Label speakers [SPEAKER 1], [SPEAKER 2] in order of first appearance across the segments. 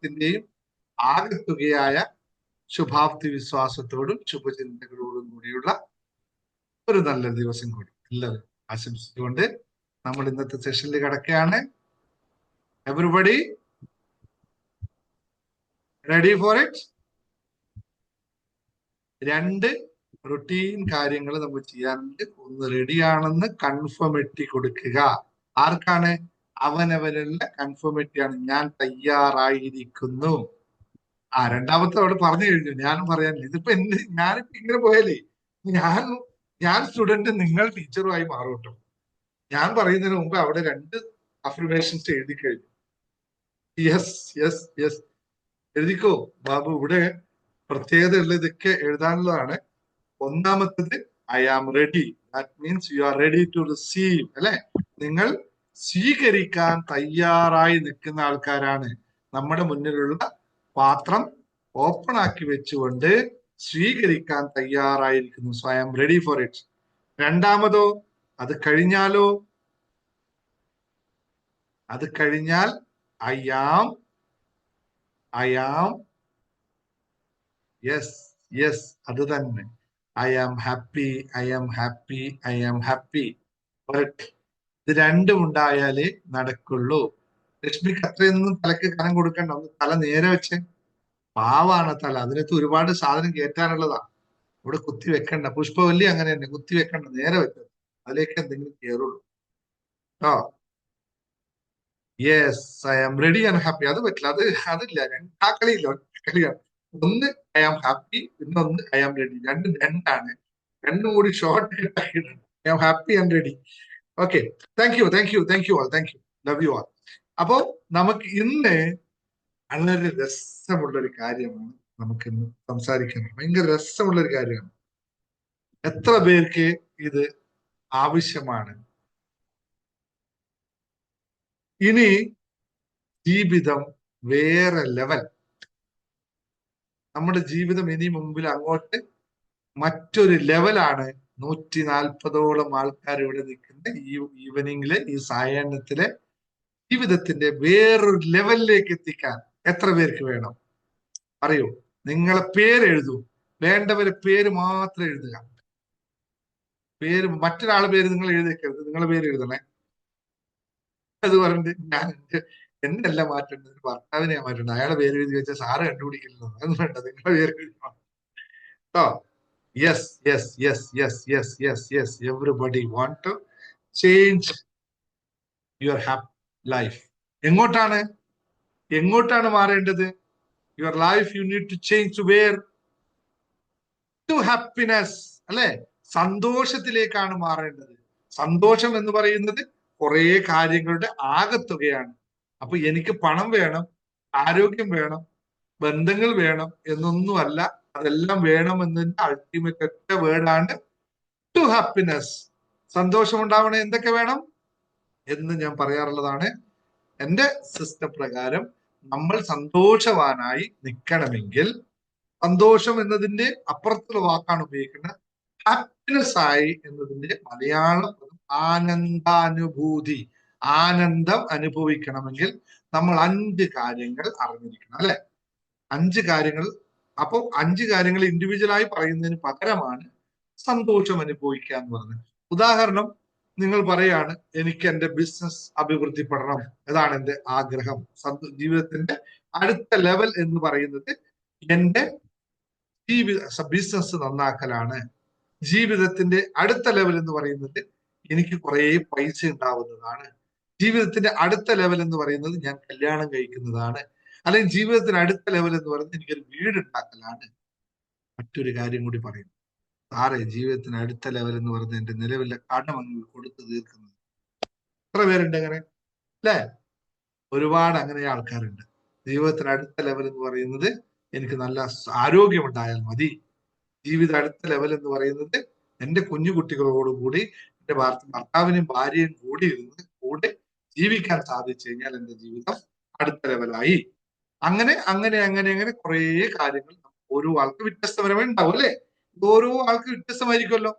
[SPEAKER 1] എല്ലാത്തിന്റെയും ആകെത്തുകയായ ശുഭാപ്തി വിശ്വാസത്തോടും ശുഭചിന്തകളോടും കൂടിയുള്ള ഒരു നല്ല ദിവസം കൂടി എല്ലാവരും ആശംസിച്ചുകൊണ്ട് നമ്മൾ ഇന്നത്തെ സെഷനിൽ കിടക്കുകയാണ്. Everybody ready for it? 2 routine കാര്യങ്ങൾ നമ്മൾ ചെയ്യാനുണ്ട്. ഒന്ന് റെഡിയാണെന്ന് കൺഫർമേറ്റി കൊടുക്കുക. ആർക്കാണ്? അവനവനുള്ള കൺഫർമേറ്റിയാണ്. ഞാൻ തയ്യാറായിരിക്കുന്നു. രണ്ടാമത്തെ അവിടെ പറഞ്ഞു കഴിഞ്ഞു. ഞാനും പറയാനില്ല. ഇതിപ്പോ ഞാനിപ്പോ ഇങ്ങനെ പോയാലേ ഞാൻ സ്റ്റുഡന്റ്, നിങ്ങൾ ടീച്ചറുമായി മാറും കേട്ടോ. ഞാൻ പറയുന്നതിന് മുമ്പ് അവിടെ 2 അഫർമേഷൻസ് എഴുതി കഴിഞ്ഞു. യെസ് യെസ് യെസ്, എഴുതിക്കോ ബാബു. ഇവിടെ പ്രത്യേകത ഉള്ള ഇതൊക്കെ എഴുതാനുള്ളതാണ്. ഒന്നാമത്തത് I am ready. That means you are ready to receive, അല്ലെ? നിങ്ങൾ സ്വീകരിക്കാൻ തയ്യാറായി നിൽക്കുന്ന ആൾക്കാരാണ്. നമ്മുടെ മുന്നിലുള്ള പാത്രം ഓപ്പൺ ആക്കി വെച്ചുകൊണ്ട് സ്വീകരിക്കാൻ തയ്യാറായിരിക്കുന്നു. So I am ready for it. രണ്ടാമതോ, അത് കഴിഞ്ഞാലോ? അത് കഴിഞ്ഞാൽ ഐ ആം യെസ് യെസ്, അത് തന്നെ. I am happy, I am happy, I am happy. ഇത് രണ്ടും ഉണ്ടായാലേ നടക്കുള്ളൂ. ലക്ഷ്മിക്ക് അത്രയൊന്നും തലക്ക് കനം കൊടുക്കണ്ട. ഒന്ന് തല നേരെ വെച്ച്. പാവാണ് തല, അതിനകത്ത് ഒരുപാട് സാധനം കയറ്റാനുള്ളതാ. ഇവിടെ കുത്തി വെക്കണ്ട. പുഷ്പവല്ലി അങ്ങനെ തന്നെ, കുത്തി വെക്കണ്ട, നേരെ വെച്ചത്. അതിലേക്ക് എന്തെങ്കിലും കയറുള്ളൂ കേട്ടോ. Yes, I am ready and happy. അത് പറ്റില്ല, അതില്ല. ആ കളിയില്ല, കളിയാണ്. ഒന്ന് ഐ ആം ഹാപ്പി, പിന്നൊന്ന് ഐ ആം റെഡി. രണ്ടാണ്. രണ്ടും കൂടി ഷോർട്ട് ആയിട്ടുണ്ട്. I am happy and ready. Okay, thank you all, thank you, love you all. അപ്പോ നമുക്ക് ഇന്ന് വളരെ രസമുള്ളൊരു കാര്യമാണ് നമുക്ക് ഇന്ന് സംസാരിക്കുന്നത്. ഭയങ്കര രസമുള്ളൊരു കാര്യമാണ്. എത്ര പേർക്ക് ഇത് ആവശ്യമാണ്? ഇനി ജീവിതം വേറെ ലെവൽ. നമ്മുടെ ജീവിതം ഇനി മുമ്പിൽ അങ്ങോട്ട് മറ്റൊരു ലെവലാണ്. 140ഓളം ആൾക്കാർ ഇവിടെ നിൽക്കുന്ന ഈ ഈവനിങ്ങില്, ഈ സായാഹ്നത്തിലെ ജീവിതത്തിന്റെ വേറൊരു ലെവലിലേക്ക് എത്തിക്കാൻ എത്ര പേർക്ക് വേണം? പറയൂ. നിങ്ങളെ പേര് എഴുതൂ. വേണ്ടവരെ പേര് മാത്രം എഴുതുക. പേര്, മറ്റൊരാളെ പേര് നിങ്ങൾ എഴുതിക്കരുത്, നിങ്ങളെ പേര് എഴുതണേ. അത് പറഞ്ഞിട്ട് ഞാൻ എന്നെ അല്ല മാറ്റേണ്ടത്, ഭർത്താവിനെ മാറ്റേണ്ടത്. അയാളെ പേര് എഴുതി വെച്ചാൽ സാറ് കണ്ടുപിടിക്കില്ലല്ലോ. അതൊന്നും വേണ്ട, നിങ്ങളെ പേര് എഴുതണം കേട്ടോ. Yes yes yes yes yes yes yes, everybody want to change your happy life. എങ്ങോട്ടാണ് മാറേണ്ടത്? Your life you need to change to where? To happiness, അല്ലെ? സന്തോഷത്തിലേക്കാണ് മാറേണ്ടത്. സന്തോഷം എന്ന് പറയുന്നത് കുറെ കാര്യങ്ങളുടെ ആകത്തുകയാണ്. അപ്പൊ എനിക്ക് പണം വേണം, ആരോഗ്യം വേണം, ബന്ധങ്ങൾ വേണം എന്നൊന്നുമല്ല. അതെല്ലാം വേണം എന്നതിന്റെ അൾട്ടിമേറ്റ് ഒറ്റ വേർഡാണ് ടു ഹാപ്പിനെസ്. സന്തോഷം ഉണ്ടാവണേ എന്തൊക്കെ വേണം എന്ന് ഞാൻ പറയാറുള്ളതാണ്. എന്റെ സിസ്റ്റം പ്രകാരം നമ്മൾ സന്തോഷവാനായി നിൽക്കണമെങ്കിൽ, സന്തോഷം എന്നതിന്റെ അപ്പുറത്തുള്ള വാക്കാണ് ഉപയോഗിക്കുന്നത്. ഹാപ്പിനെസ് ആയി എന്നതിന്റെ മലയാളം ആനന്ദാനുഭൂതി. ആനന്ദം അനുഭവിക്കണമെങ്കിൽ നമ്മൾ 5 കാര്യങ്ങൾ അറിഞ്ഞിരിക്കണം, അല്ലെ? 5 കാര്യങ്ങൾ. അപ്പൊ 5 കാര്യങ്ങൾ ഇൻഡിവിജ്വലായി പറയുന്നതിന് പകരമാണ് സന്തോഷം അനുഭവിക്കുക എന്ന് പറഞ്ഞത്. ഉദാഹരണം, നിങ്ങൾ പറയാണ് എനിക്ക് എന്റെ ബിസിനസ് അഭിവൃദ്ധിപ്പെടണം, ഇതാണ് എന്റെ ആഗ്രഹം. ജീവിതത്തിന്റെ അടുത്ത ലെവൽ എന്ന് പറയുന്നത് എന്റെ ബിസിനസ് നന്നാക്കലാണ്. ജീവിതത്തിന്റെ അടുത്ത ലെവൽ എന്ന് പറയുന്നത് എനിക്ക് കുറെ പൈസ ഉണ്ടാവുന്നതാണ്. ജീവിതത്തിന്റെ അടുത്ത ലെവൽ എന്ന് പറയുന്നത് ഞാൻ കല്യാണം കഴിക്കുന്നതാണ്. അല്ലെങ്കിൽ ജീവിതത്തിന് അടുത്ത ലെവൽ എന്ന് പറയുന്നത് എനിക്കൊരു വീട് ഉണ്ടാക്കലാണ്. മറ്റൊരു കാര്യം കൂടി പറയുന്നു, സാറേ ജീവിതത്തിന് അടുത്ത ലെവൽ എന്ന് പറയുന്നത് എന്റെ നിലവിലെ കടമങ്ങൾ കൊടുത്തു തീർക്കുന്നത്. എത്ര പേരുണ്ട് അങ്ങനെ, അല്ലെ? ഒരുപാട് അങ്ങനെ ആൾക്കാരുണ്ട്. ജീവിതത്തിന് അടുത്ത ലെവൽ എന്ന് പറയുന്നത് എനിക്ക് നല്ല ആരോഗ്യം ഉണ്ടായാൽ മതി. ജീവിതം അടുത്ത ലെവൽ എന്ന് പറയുന്നത് എന്റെ കുഞ്ഞു കുട്ടികളോടുകൂടി എന്റെ ഭർത്താവിനും ഭാര്യയും കൂടി ഇരുന്ന് കൂടെ ജീവിക്കാൻ സാധിച്ചു കഴിഞ്ഞാൽ എന്റെ ജീവിതം അടുത്ത ലെവലായി. അങ്ങനെ അങ്ങനെ അങ്ങനെ അങ്ങനെ കുറെ കാര്യങ്ങൾ ഓരോ ആൾക്ക് വ്യത്യസ്തപരമായി ഉണ്ടാവും, അല്ലെ? ഓരോ ആൾക്ക് വ്യത്യസ്തമായിരിക്കുമല്ലോ.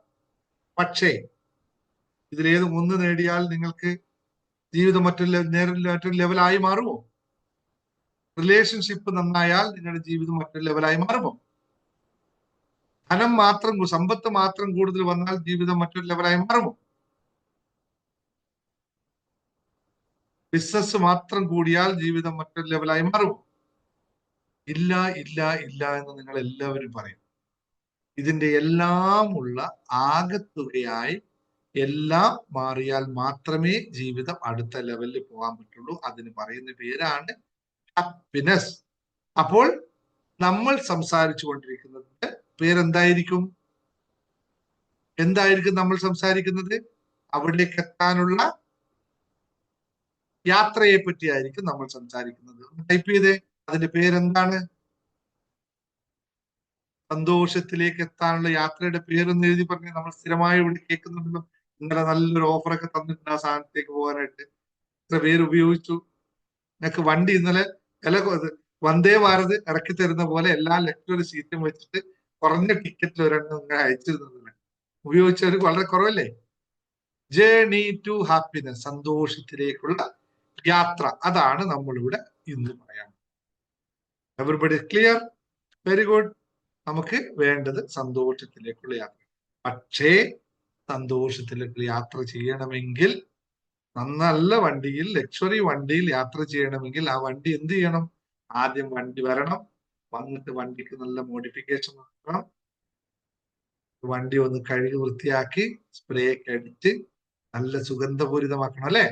[SPEAKER 1] പക്ഷേ ഇതിലേത് ഒന്ന് നേടിയാൽ നിങ്ങൾക്ക് ജീവിതം മറ്റൊരു ലെവലായി മാറുമോ? റിലേഷൻഷിപ്പ് നന്നായാൽ നിങ്ങളുടെ ജീവിതം മറ്റൊരു ലെവലായി മാറുമോ? ധനം മാത്രം, സമ്പത്ത് മാത്രം കൂടുതൽ വന്നാൽ ജീവിതം മറ്റൊരു ലെവലായി മാറുമോ? ബിസിനസ് മാത്രം കൂടിയാൽ ജീവിതം മറ്റൊരു ലെവലായി മാറുമോ? ഇല്ല, ഇല്ല, ഇല്ല എന്ന് നിങ്ങൾ എല്ലാവരും പറയും. ഇതിന്റെ എല്ലാം ഉള്ള ആകത്തുകയായി എല്ലാം മാറിയാൽ മാത്രമേ ജീവിതം അടുത്ത ലെവലിൽ പോകാൻ പറ്റുള്ളൂ. അതിന് പറയുന്ന പേരാണ് ഹാപ്പിനെസ്. അപ്പോൾ നമ്മൾ സംസാരിച്ചു കൊണ്ടിരിക്കുന്നത് പേരെന്തായിരിക്കും? എന്തായിരിക്കും നമ്മൾ സംസാരിക്കുന്നത്? അവിടേക്ക് എത്താനുള്ള യാത്രയെ പറ്റിയായിരിക്കും നമ്മൾ സംസാരിക്കുന്നത്. ടൈപ്പ് ചെയ്തേ, അതിന്റെ പേരെന്താണ്? സന്തോഷത്തിലേക്ക് എത്താനുള്ള യാത്രയുടെ പേരൊന്ന് എഴുതി പറഞ്ഞ്. നമ്മൾ സ്ഥിരമായി ഇവിടെ കേൾക്കുന്നുണ്ടല്ലോ, ഇന്നലെ നല്ലൊരു ഓഫറൊക്കെ തന്നിട്ടുണ്ട് ആ സാധനത്തേക്ക് പോകാനായിട്ട്, ഇത്ര പേര് ഉപയോഗിച്ചു. ഞങ്ങൾക്ക് വണ്ടി ഇന്നലെ വന്ദേ ഭാരത് ഇറക്കി തരുന്ന പോലെ എല്ലാ ലക്ഷറി സീറ്റും വെച്ചിട്ട് കുറഞ്ഞ ടിക്കറ്റിൽ ഒരെണ്ണം ഇങ്ങനെ അയച്ചിരുന്നത് ഉപയോഗിച്ചവർ വളരെ കുറവല്ലേ? ജേർണി ടു ഹാപ്പിനെസ്, സന്തോഷത്തിലേക്കുള്ള യാത്ര, അതാണ് നമ്മളിവിടെ ഇന്ന് പറയാൻ. Everybody clear? Very good. നമുക്ക് വേണ്ടത് സന്തോഷത്തിലേക്കുള്ള യാത്ര. പക്ഷേ സന്തോഷത്തിലേക്ക് യാത്ര ചെയ്യണമെങ്കിൽ, നല്ല വണ്ടിയിൽ, ലക്ഷറി വണ്ടിയിൽ യാത്ര ചെയ്യണമെങ്കിൽ ആ വണ്ടി എന്ത് ചെയ്യണം? ആദ്യം വണ്ടി വരണം, വന്നിട്ട് വണ്ടിക്ക് നല്ല മോഡിഫിക്കേഷൻ നടത്തണം, വണ്ടി ഒന്ന് കഴുകി വൃത്തിയാക്കി സ്പ്രേ ഒക്കെ അടിച്ച് നല്ല സുഗന്ധപൂരിതമാക്കണം അല്ലെ?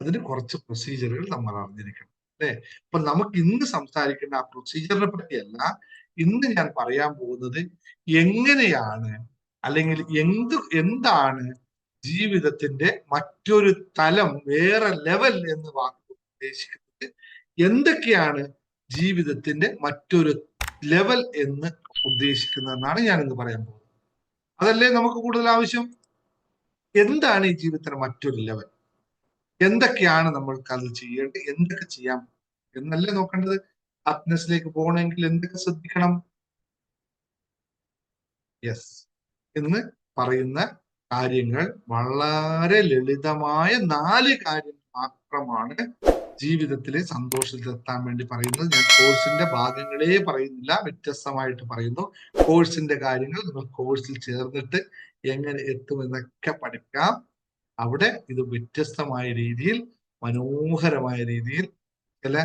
[SPEAKER 1] അതിന് കുറച്ച് പ്രൊസീജിയറുകൾ നമ്മൾ അറിഞ്ഞിരിക്കണം അല്ലെ? അപ്പൊ നമുക്ക് ഇന്ന് സംസാരിക്കേണ്ട ആ പ്രൊസീജിയറിനെ പറ്റിയല്ല. ഇന്ന് ഞാൻ പറയാൻ പോകുന്നത് എങ്ങനെയാണ്, അല്ലെങ്കിൽ എന്താണ് ജീവിതത്തിന്റെ മറ്റൊരു തലം, വേറെ ലെവൽ എന്ന് വാക്ക് ഉദ്ദേശിക്കുന്നത്. എന്തൊക്കെയാണ് ജീവിതത്തിന്റെ മറ്റൊരു ലെവൽ എന്ന് ഉദ്ദേശിക്കുന്നതെന്നാണ് ഞാൻ ഇന്ന് പറയാൻ പോകുന്നത്. അതല്ലേ നമുക്ക് കൂടുതൽ ആവശ്യം? എന്താണ് ഈ ജീവിതത്തിന്റെ മറ്റൊരു ലെവൽ? എന്തൊക്കെയാണ് നമ്മൾക്ക് അത് ചെയ്യേണ്ടത്, എന്തൊക്കെ ചെയ്യാം എന്നല്ലേ നോക്കേണ്ടത്? ഹാപ്പിനെസ്സിലേക്ക് പോകണമെങ്കിൽ എന്തൊക്കെ ശ്രദ്ധിക്കണം? യെസ്, എന്ന് പറയുന്ന കാര്യങ്ങൾ വളരെ ലളിതമായ 4 കാര്യങ്ങൾ മാത്രമാണ് ജീവിതത്തിലെ സന്തോഷത്തിലെത്താൻ വേണ്ടി പറയുന്നത്. ഞാൻ കോഴ്സിന്റെ ഭാഗങ്ങളെ പറയുന്നില്ല, വ്യത്യസ്തമായിട്ട് പറയുന്നു. കോഴ്സിന്റെ കാര്യങ്ങൾ നിങ്ങൾ കോഴ്സിൽ ചേർന്നിട്ട് എങ്ങനെ എത്തുമെന്നൊക്കെ പഠിക്കാം. അവിടെ ഇത് വ്യത്യസ്തമായ രീതിയിൽ, മനോഹരമായ രീതിയിൽ, ചില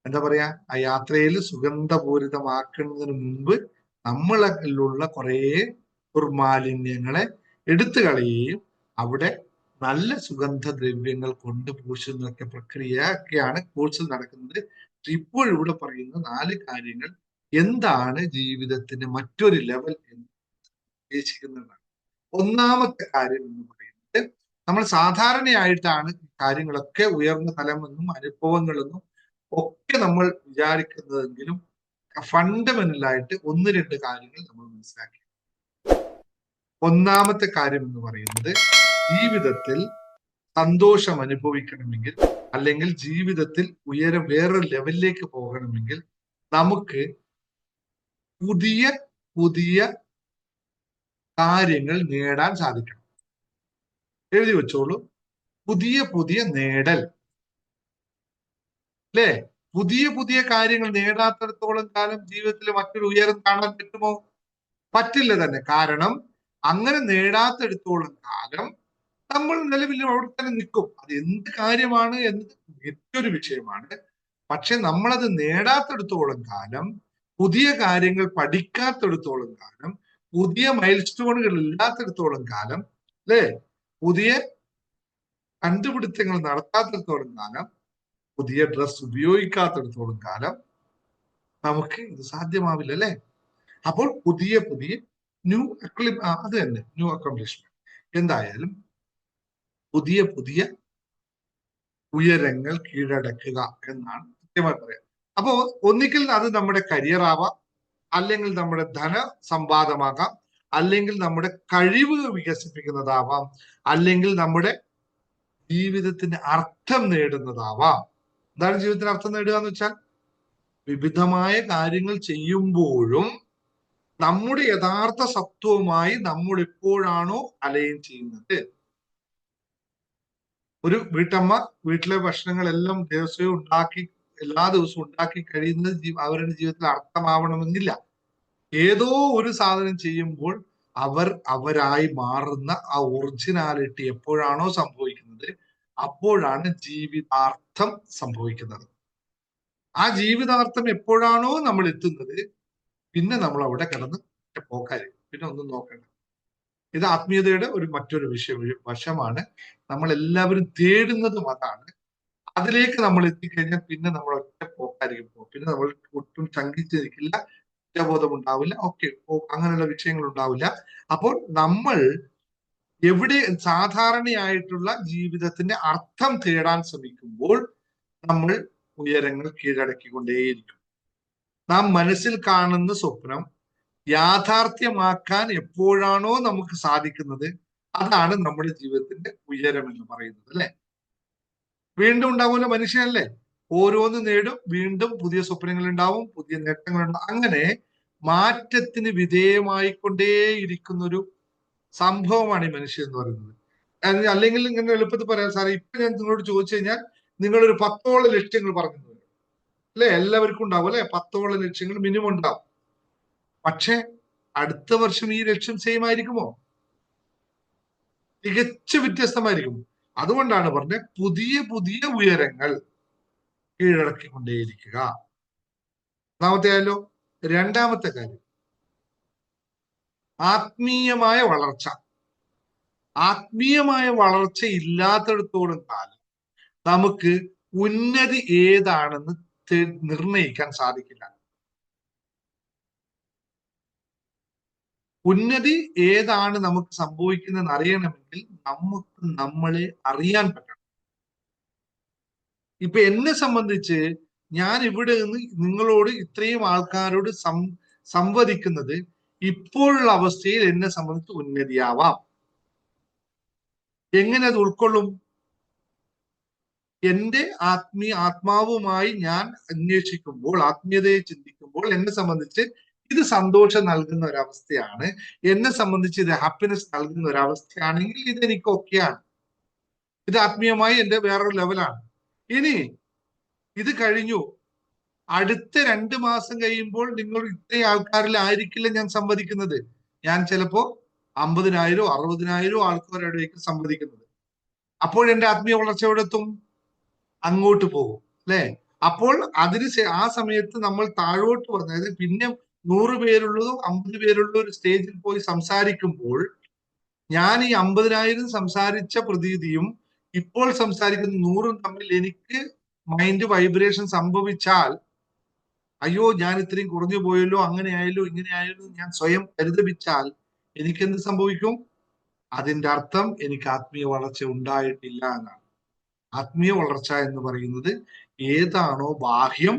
[SPEAKER 1] എന്താ പറയാ, ആ യാത്രയിൽ സുഗന്ധപൂരിതമാക്കുന്നതിന് മുമ്പ് നമ്മളിലുള്ള കുറെ ദുർമാലിന്യങ്ങളെ എടുത്തു കളയുകയും അവിടെ നല്ല സുഗന്ധദ്രവ്യങ്ങൾ കൊണ്ട് പൂശുന്നൊക്കെ പ്രക്രിയയൊക്കെയാണ് കോഴ്സിൽ നടക്കുന്നത്. ഇപ്പോഴിവിടെ പറയുന്ന 4 കാര്യങ്ങൾ എന്താണ് ജീവിതത്തിന്റെ മറ്റൊരു ലെവൽ എന്ന് ഉദ്ദേശിക്കുന്നതാണ്. ഒന്നാമത്തെ കാര്യം എന്ന് പറയുന്നത്, നമ്മൾ സാധാരണയായിട്ടാണ് കാര്യങ്ങളൊക്കെ ഉയർന്ന തലമെന്നും അനുഭവങ്ങളെന്നും ഒക്കെ നമ്മൾ വിചാരിക്കുന്നതെങ്കിലും ഫണ്ടമെന്റലായിട്ട് 1-2 കാര്യങ്ങൾ നമ്മൾ മനസ്സിലാക്കി. ഒന്നാമത്തെ കാര്യം എന്ന് പറയുന്നത്, ജീവിതത്തിൽ സന്തോഷം അനുഭവിക്കണമെങ്കിൽ, അല്ലെങ്കിൽ ജീവിതത്തിൽ വേറൊരു ലെവലിലേക്ക് പോകണമെങ്കിൽ നമുക്ക് പുതിയ പുതിയ കാര്യങ്ങൾ നേടാൻ സാധിക്കണം. എഴുതി വെച്ചോളൂ, പുതിയ പുതിയ നേടൽ അല്ലേ? പുതിയ പുതിയ കാര്യങ്ങൾ നേടാത്തിടത്തോളം കാലം ജീവിതത്തിൽ മറ്റൊരു ഉയരം കാണാൻ പറ്റുമോ? പറ്റില്ല തന്നെ. കാരണം അങ്ങനെ നേടാത്തിടത്തോളം കാലം നമ്മൾ നിലവിൽ അവിടെ തന്നെ നിൽക്കും. അത് എന്ത് കാര്യമാണ് എന്നത് മറ്റൊരു വിഷയമാണ്. പക്ഷെ നമ്മളത് നേടാത്തിടത്തോളം കാലം, പുതിയ കാര്യങ്ങൾ പഠിക്കാത്തിടത്തോളം കാലം, പുതിയ മൈൽ സ്റ്റോണുകൾ ഇല്ലാത്തിടത്തോളം കാലം അല്ലേ, പുതിയ കണ്ടുപിടുത്തങ്ങൾ നടത്താത്തിടത്തോളം കാലം, പുതിയ ഡ്രസ് ഉപയോഗിക്കാത്തിടത്തോളം കാലം നമുക്ക് ഇത് സാധ്യമാവില്ല അല്ലെ? അപ്പോൾ പുതിയ പുതിയ അത് തന്നെ ന്യൂ അക്കംപ്ലിഷ്മെന്റ്. എന്തായാലും പുതിയ പുതിയ ഉയരങ്ങൾ കീഴടക്കുക എന്നാണ് കൃത്യമായി പറയാം. അപ്പോ ഒന്നിക്കൽ അത് നമ്മുടെ കരിയർ ആവാം, അല്ലെങ്കിൽ നമ്മുടെ ധന സമ്പാദമാകാം, അല്ലെങ്കിൽ നമ്മുടെ കഴിവ് വികസിപ്പിക്കുന്നതാവാം, അല്ലെങ്കിൽ നമ്മുടെ ജീവിതത്തിന്റെ അർത്ഥം നേടുന്നതാവാം. എന്താണ് ജീവിതത്തിന് അർത്ഥം നേടുക എന്ന് വെച്ചാൽ, വിവിധമായ കാര്യങ്ങൾ ചെയ്യുമ്പോഴും നമ്മുടെ യഥാർത്ഥ സത്വവുമായി നമ്മൾ എപ്പോഴാണോ അലൈൻ ചെയ്യുന്നത്. ഒരു വീട്ടമ്മ വീട്ടിലെ ഭക്ഷണങ്ങളെല്ലാം ദിവസവും ഉണ്ടാക്കി എല്ലാ ദിവസവും ഉണ്ടാക്കി കഴിയുന്നത് അവരുടെ ജീവിതത്തിൽ അർത്ഥമാവണമെന്നില്ല. ഏതോ ഒരു സാധനം ചെയ്യുമ്പോൾ അവരായി മാറുന്ന ആ ഒറിജിനാലിറ്റി എപ്പോഴാണോ സംഭവിക്കുന്നത്, അപ്പോഴാണ് ജീവിതാർത്ഥം സംഭവിക്കുന്നത്. ആ ജീവിതാർത്ഥം എപ്പോഴാണോ നമ്മൾ എത്തുന്നത്, പിന്നെ നമ്മൾ അവിടെ കിടന്ന് പോക്കായിരിക്കും, പിന്നെ ഒന്നും നോക്കണ്ട. ഇത് ആത്മീയതയുടെ മറ്റൊരു വശമാണ്. നമ്മൾ എല്ലാവരും തേടുന്നതും അതാണ്. അതിലേക്ക് നമ്മൾ എത്തിക്കഴിഞ്ഞാൽ പിന്നെ നമ്മൾ ഒറ്റ പോക്കായിരിക്കും പോകും. പിന്നെ നമ്മൾ ഒട്ടും ശങ്കിച്ചിരിക്കില്ല, കുറ്റബോധം ഉണ്ടാവില്ല, ഓക്കെ, അങ്ങനെയുള്ള വിഷയങ്ങൾ ഉണ്ടാവില്ല. അപ്പോൾ നമ്മൾ എവിടെ സാധാരണയായിട്ടുള്ള ജീവിതത്തിന്റെ അർത്ഥം തേടാൻ ശ്രമിക്കുമ്പോൾ നമ്മൾ ഉയരങ്ങൾ കീഴടക്കിക്കൊണ്ടേയിരിക്കും. നാം മനസ്സിൽ കാണുന്ന സ്വപ്നം യാഥാർത്ഥ്യമാക്കാൻ എപ്പോഴാണോ നമുക്ക് സാധിക്കുന്നത്, അതാണ് നമ്മുടെ ജീവിതത്തിന്റെ ഉയരം എന്ന് പറയുന്നത്, അല്ലെ? വീണ്ടും ഉണ്ടാവുമല്ലോ, മനുഷ്യനല്ലേ, ഓരോന്ന് നേടും, വീണ്ടും പുതിയ സ്വപ്നങ്ങൾ ഉണ്ടാവും, പുതിയ നേട്ടങ്ങൾ ഉണ്ടാവും. അങ്ങനെ മാറ്റത്തിന് വിധേയമായിക്കൊണ്ടേയിരിക്കുന്ന ഒരു സംഭവമാണ് ഈ മനുഷ്യൻ എന്ന് പറയുന്നത്. അല്ലെങ്കിൽ ഇങ്ങനെ എളുപ്പത്തിൽ പറയാം സാറേ, ഇപ്പൊ ഞാൻ നിങ്ങളോട് ചോദിച്ചു കഴിഞ്ഞാൽ നിങ്ങളൊരു 10ഓളം ലക്ഷ്യങ്ങൾ പറഞ്ഞു അല്ലെ? എല്ലാവർക്കും ഉണ്ടാവും അല്ലെ? 10ഓളം ലക്ഷ്യങ്ങൾ മിനിമം ഉണ്ടാവും. പക്ഷെ അടുത്ത വർഷം ഈ ലക്ഷ്യം സെയിം ആയിരിക്കുമോ? തികച്ചു വ്യത്യസ്തമായിരിക്കും. അതുകൊണ്ടാണ് പറഞ്ഞത് പുതിയ പുതിയ ഉയരങ്ങൾ കീഴടക്കിക്കൊണ്ടേയിരിക്കുക. ഒന്നാമത്തെ ആയാലോ. രണ്ടാമത്തെ കാര്യം, ആത്മീയമായ വളർച്ച. ആത്മീയമായ വളർച്ച ഇല്ലാത്തിടത്തോളം കാലം നമുക്ക് ഉന്നതി ഏതാണെന്ന് നിർണയിക്കാൻ സാധിക്കില്ല. ഉന്നതി ഏതാണ് നമുക്ക് സംഭവിക്കുന്നതെന്ന് അറിയണമെങ്കിൽ നമുക്ക് നമ്മളെ അറിയാൻ പറ്റണം. ഇപ്പൊ എന്നെ സംബന്ധിച്ച് ഞാൻ ഇവിടെ നിന്ന് നിങ്ങളോട് ഇത്രയും ആൾക്കാരോട് സംവദിക്കുന്നത് ഇപ്പോഴുള്ള അവസ്ഥയിൽ എന്നെ സംബന്ധിച്ച് ഉന്നതിയാവാം. എങ്ങനെ അത് ഉൾക്കൊള്ളും? എന്റെ ആത്മാവുമായി ഞാൻ അന്വേഷിക്കുമ്പോൾ, ആത്മീയതയെ ചിന്തിക്കുമ്പോൾ എന്നെ സംബന്ധിച്ച് ഇത് സന്തോഷം നൽകുന്ന ഒരവസ്ഥയാണ്, എന്നെ സംബന്ധിച്ച് ഇത് ഹാപ്പിനെസ് നൽകുന്ന ഒരവസ്ഥയാണെങ്കിൽ ഇതെനിക്ക് ഓക്കെയാണ്. ഇത് ആത്മീയമായി എന്റെ വേറൊരു ലെവലാണ്. ഇനി ഇത് കഴിഞ്ഞു, അടുത്ത 2 മാസം കഴിയുമ്പോൾ നിങ്ങൾ ഇത്രയും ആൾക്കാരിലായിരിക്കില്ല ഞാൻ സംവദിക്കുന്നത്. ഞാൻ ചിലപ്പോ 50,000 60,000 ആൾക്കാരോടേക്ക് സംവദിക്കുന്നത്. അപ്പോൾ എന്റെ ആത്മീയ വളർച്ച എവിടെ എത്തും? അങ്ങോട്ട് പോകും, അല്ലെ? അപ്പോൾ ആ സമയത്ത് നമ്മൾ താഴോട്ട് വന്ന്, അതായത് പിന്നെ 100 പേരുള്ളതും 50 പേരുള്ള ഒരു സ്റ്റേജിൽ പോയി സംസാരിക്കുമ്പോൾ ഞാൻ ഈ 50,000 സംസാരിച്ച പ്രതീതിയും ഇപ്പോൾ സംസാരിക്കുന്ന 100ഉം തമ്മിൽ എനിക്ക് മൈൻഡ് വൈബ്രേഷൻ സംഭവിച്ചാൽ, അയ്യോ ഞാൻ ഇത്രയും കുറഞ്ഞു പോയല്ലോ, അങ്ങനെയായല്ലോ ഇങ്ങനെയായല്ലോ ഞാൻ സ്വയം പരിതപിച്ചാൽ എനിക്ക് എന്ത് സംഭവിക്കും? അതിന്റെ അർത്ഥം എനിക്ക് ആത്മീയ വളർച്ച ഉണ്ടായിട്ടില്ല എന്നാണ്. ആത്മീയ വളർച്ച എന്ന് പറയുന്നത് ഏതാണോ ബാഹ്യം,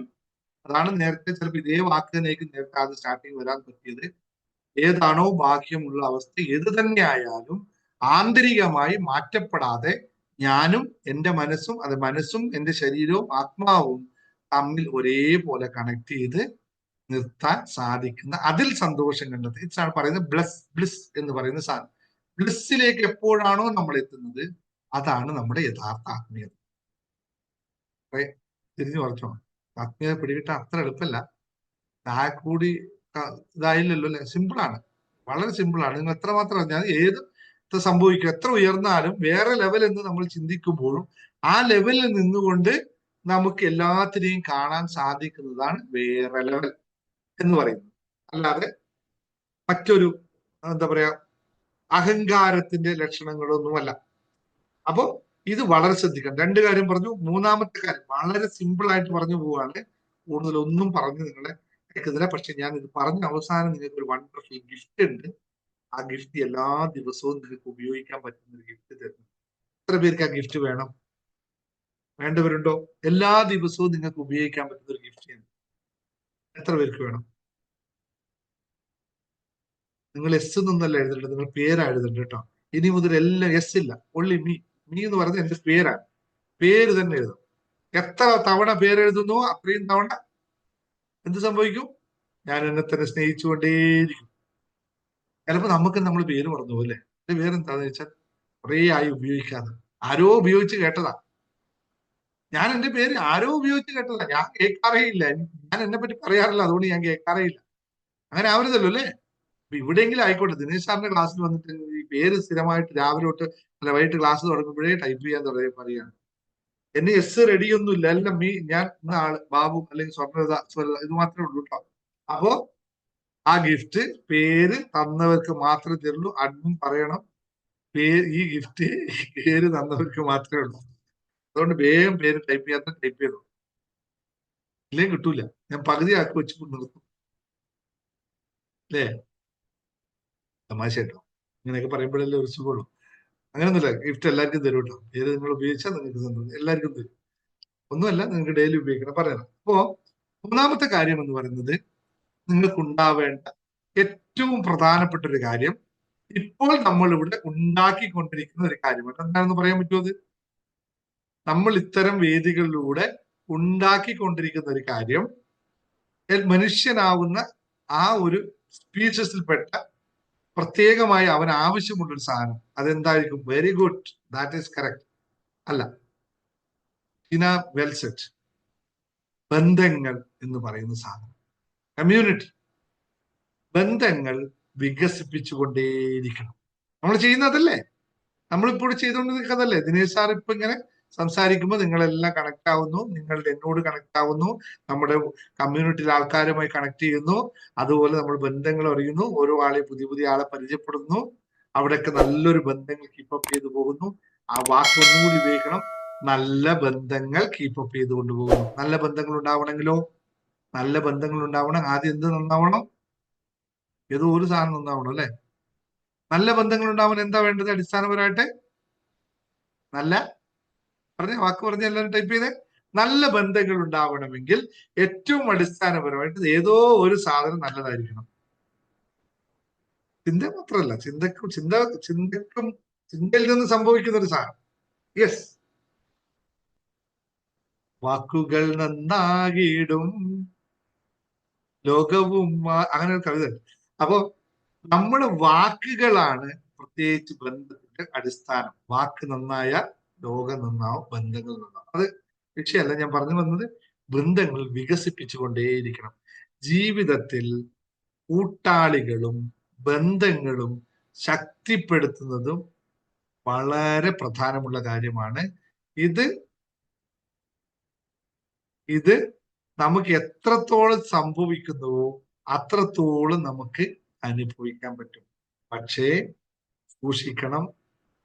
[SPEAKER 1] അതാണ് നേരത്തെ ചിലപ്പോൾ ഇതേ വാക്ക് തന്നെയായിരിക്കും നേരത്തെ ആദ്യം സ്റ്റാർട്ടിങ് വരാൻ പറ്റിയത്. ഏതാണോ ബാഹ്യമുള്ള അവസ്ഥ, ഏത് തന്നെ ആയാലും ആന്തരികമായി മാറ്റപ്പെടാതെ ഞാനും എന്റെ മനസ്സും, അത് മനസ്സും എന്റെ ശരീരവും ആത്മാവും തമ്മിൽ ഒരേപോലെ കണക്ട് ചെയ്ത് നിർത്താൻ സാധിക്കുന്ന, അതിൽ സന്തോഷം കണ്ടെത്തി ഇതാണ് പറയുന്നത് ബ്ലിസ് എന്ന് പറയുന്ന സാധനം. ബ്ലിസ്സിലേക്ക് എപ്പോഴാണോ നമ്മൾ എത്തുന്നത്, അതാണ് നമ്മുടെ യഥാർത്ഥ ആത്മീയത. തിരിഞ്ഞു പറഞ്ഞോ, ആത്മീയത പിടികിട്ടാൻ അത്ര എളുപ്പമല്ല. കൂടി ഇതായില്ലല്ലോ അല്ലെ? സിമ്പിളാണ്, വളരെ സിമ്പിളാണ്. നിങ്ങൾ എത്രമാത്രം ഞാൻ ഏത് സംഭവിക്കും, എത്ര ഉയർന്നാലും വേറെ ലെവൽ എന്ന് നമ്മൾ ചിന്തിക്കുമ്പോഴും ആ ലെവലിൽ നിന്നുകൊണ്ട് നമുക്ക് എല്ലാത്തിനെയും കാണാൻ സാധിക്കുന്നതാണ് വേറെ ലെവൽ എന്ന് പറയുന്നത്. അല്ലാതെ മറ്റൊരു എന്താ പറയാ അഹങ്കാരത്തിന്റെ ലക്ഷണങ്ങളൊന്നുമല്ല. അപ്പോ ഇത് വളരെ ശ്രദ്ധിക്കണം. 2 കാര്യം പറഞ്ഞു. മൂന്നാമത്തെ കാര്യം വളരെ സിമ്പിൾ ആയിട്ട് പറഞ്ഞു പോവാണ്, കൂടുതലൊന്നും പറഞ്ഞു നിങ്ങളെ കേൾക്കുന്നില്ല. പക്ഷെ ഞാൻ ഇത് പറഞ്ഞ അവസാനം നിങ്ങൾക്ക് ഒരു വണ്ടർഫുൾ ഗിഫ്റ്റ് ഉണ്ട്. ആ ഗിഫ്റ്റ് എല്ലാ ദിവസവും നിങ്ങൾക്ക് ഉപയോഗിക്കാൻ പറ്റുന്ന ഒരു ഗിഫ്റ്റ് തരുന്നു. എത്ര പേർക്ക് ആ ഗിഫ്റ്റ് വേണം? വേണ്ടവരുണ്ടോ? എല്ലാ ദിവസവും നിങ്ങൾക്ക് ഉപയോഗിക്കാൻ പറ്റുന്ന ഒരു ഗിഫ്റ്റ് എത്ര പേർക്ക് വേണം? നിങ്ങൾ എസ് എന്നൊന്നല്ല എഴുതേണ്ടത്, നിങ്ങൾ പേരാ എഴുതേണ്ടത് കേട്ടോ. ഇനി മുതൽ എല്ലാം എസ് ഇല്ല, ഒള്ളി മീ. മീ എന്ന് പറയുന്നത് എന്റെ പേരാണ്. പേര് തന്നെ എഴുതും. എത്ര തവണ പേരെഴുതുന്നു അത്രയും തവണ എന്ത് സംഭവിക്കും? ഞാൻ എന്നെ തന്നെ സ്നേഹിച്ചുകൊണ്ടേയിരിക്കും. ചിലപ്പോ നമുക്ക് നമ്മൾ പേര് മറന്നു പോലെ. എന്റെ പേരെന്താന്ന് വെച്ചാൽ കുറേ ആയി ഉപയോഗിക്കാതെ, ആരോ ഉപയോഗിച്ച് കേട്ടതാ. ഞാൻ എന്റെ പേര് ആരോ ഉപയോഗിച്ച് കേട്ടതാ, ഞാൻ കേൾക്കാറേ ഇല്ല. ഞാൻ എന്നെ പറ്റി പറയാറില്ല, അതുകൊണ്ട് ഞാൻ കേൾക്കാറേ ഇല്ല. അങ്ങനെ ആവരുതല്ലോ അല്ലേ? അപ്പൊ ഇവിടെയെങ്കിലും ആയിക്കോട്ടെ. ദിനേശ് സാറിന്റെ ക്ലാസ്സിൽ വന്നിട്ട് ഈ പേര് സ്ഥിരമായിട്ട് രാവിലെ തൊട്ട് അല്ല വൈകിട്ട് ക്ലാസ് തുടങ്ങുമ്പോഴേ ടൈപ്പ് ചെയ്യാൻ പറയുകയാണ്. എന്നെ എസ് റെഡിയൊന്നും ഇല്ല, എല്ലാം ഞാൻ ഇന്ന ആള് ബാബു അല്ലെങ്കിൽ സ്വർണ്ണ ഇത് മാത്രമേ ഉള്ളൂ കേട്ടോ. അപ്പോ ആ ഗിഫ്റ്റ് പേര് തന്നവർക്ക് മാത്രമേ തരുള്ളൂ. അഡ്മിൻ പറയണം ഈ ഗിഫ്റ്റ് പേര് തന്നവർക്ക് മാത്രമേ ഉള്ളൂ. അതുകൊണ്ട് വേഗം പേര് ടൈപ്പ് ചെയ്യാത്ത ടൈപ്പ് ചെയ്തു, ഇല്ലെങ്കിൽ കിട്ടൂല. ഞാൻ പകുതി ആക്കി വെച്ച് നിർത്തും. അല്ലേ? തമാശ കേട്ടോ, ഇങ്ങനെയൊക്കെ പറയുമ്പോഴല്ലേ ഒരു സുഖമുള്ളൂ. അങ്ങനെയൊന്നുമില്ല, ഗിഫ്റ്റ് എല്ലാവർക്കും തരും കേട്ടോ. പേര് നിങ്ങൾ ഉപയോഗിച്ചാൽ നിങ്ങൾക്ക് തന്നത് എല്ലാവർക്കും തരും. ഒന്നുമല്ല, നിങ്ങൾക്ക് ഡെയിലി ഉപയോഗിക്കണം പറയണം. അപ്പോ മൂന്നാമത്തെ കാര്യം എന്ന് പറയുന്നത്, നിങ്ങൾക്ക് ഉണ്ടാവേണ്ട ഏറ്റവും പ്രധാനപ്പെട്ട ഒരു കാര്യം, ഇപ്പോൾ നമ്മൾ ഇവിടെ ഉണ്ടാക്കിക്കൊണ്ടിരിക്കുന്ന ഒരു കാര്യമാണ്. എന്താണെന്ന് പറയാൻ പറ്റുമോ? അത് നമ്മൾ ഇത്തരം വേദികളിലൂടെ ഉണ്ടാക്കിക്കൊണ്ടിരിക്കുന്ന ഒരു കാര്യം, മനുഷ്യനാവുന്ന ആ ഒരു സ്പീഷസിൽപ്പെട്ട പ്രത്യേകമായി അവൻ ആവശ്യമുള്ള ഒരു സാധനം. അതെന്തായിരിക്കും? Very good, that is correct. അല്ല, ഇന വെൽ സെറ്റ്. ബന്ധങ്ങൾ എന്ന് പറയുന്ന സാധനം, കമ്മ്യൂണിറ്റി, ബന്ധങ്ങൾ വികസിപ്പിച്ചുകൊണ്ടേയിരിക്കണം. നമ്മൾ ചെയ്യുന്നതല്ലേ, നമ്മളിപ്പോൾ ചെയ്തുകൊണ്ടിരിക്കുന്നതല്ലേ. ദിനേശ് സാർ ഇപ്പൊ ഇങ്ങനെ സംസാരിക്കുമ്പോൾ നിങ്ങളെല്ലാം കണക്ട് ആവുന്നു, നിങ്ങളുടെ എന്നോട് കണക്ട് ആവുന്നു, നമ്മുടെ കമ്മ്യൂണിറ്റിയിലെ ആൾക്കാരുമായി കണക്ട് ചെയ്യുന്നു. അതുപോലെ നമ്മൾ ബന്ധങ്ങൾ അറിയുന്നു, ഓരോ ആളെ പുതിയ പുതിയ ആളെ പരിചയപ്പെടുന്നു. അവിടെയൊക്കെ നല്ലൊരു ബന്ധങ്ങൾ കീപ്പപ്പ് ചെയ്തു പോകുന്നു. ആ വാക്ക് ഒന്നുകൂടി ഉപയോഗിക്കണം, നല്ല ബന്ധങ്ങൾ കീപ്പപ്പ് ചെയ്ത് കൊണ്ടുപോകുന്നു. നല്ല ബന്ധങ്ങൾ ഉണ്ടാവണമെങ്കിലോ, നല്ല ബന്ധങ്ങൾ ഉണ്ടാവണം, ആദ്യം എന്ത് നന്നാവണം? ഏതോ ഒരു സാധനം നന്നാവണം അല്ലെ? നല്ല ബന്ധങ്ങൾ ഉണ്ടാവാൻ എന്താ വേണ്ടത്? അടിസ്ഥാനപരമായിട്ട് നല്ല വാക്ക് പറഞ്ഞ എല്ലാവരും ടൈപ്പ് ചെയ്തേ. നല്ല ബന്ധങ്ങൾ ഉണ്ടാവണമെങ്കിൽ ഏറ്റവും അടിസ്ഥാനപരമായിട്ട് ഏതോ ഒരു സാധനം നല്ലതായിരിക്കണം. ചിന്ത മാത്രമല്ല, ചിന്തയിൽ നിന്ന് സംഭവിക്കുന്ന ഒരു സാധനം. യെസ്, വാക്കുകൾ നന്നാകിടും ലോകവും, അങ്ങനെ ഒരു കവിത. അപ്പോ നമ്മുടെ വാക്കുകളാണ് പ്രത്യേകിച്ച് ബന്ധത്തിന്റെ അടിസ്ഥാനം. വാക്ക് നന്നായ ലോകം നന്നാവും, ബന്ധങ്ങൾ നന്നാവും. അത് വിഷയമല്ല, ഞാൻ പറഞ്ഞു വന്നത് ബന്ധങ്ങൾ വികസിപ്പിച്ചുകൊണ്ടേയിരിക്കണം. ജീവിതത്തിൽ കൂട്ടാളികളും ബന്ധങ്ങളും ശക്തിപ്പെടുത്തുന്നതും വളരെ പ്രധാനമുള്ള കാര്യമാണ്. ഇത് ഇത് നമുക്ക് എത്രത്തോളം സംഭവിക്കുന്നുവോ അത്രത്തോളം നമുക്ക് അനുഭവിക്കാൻ പറ്റും. പക്ഷേ സൂക്ഷിക്കണം,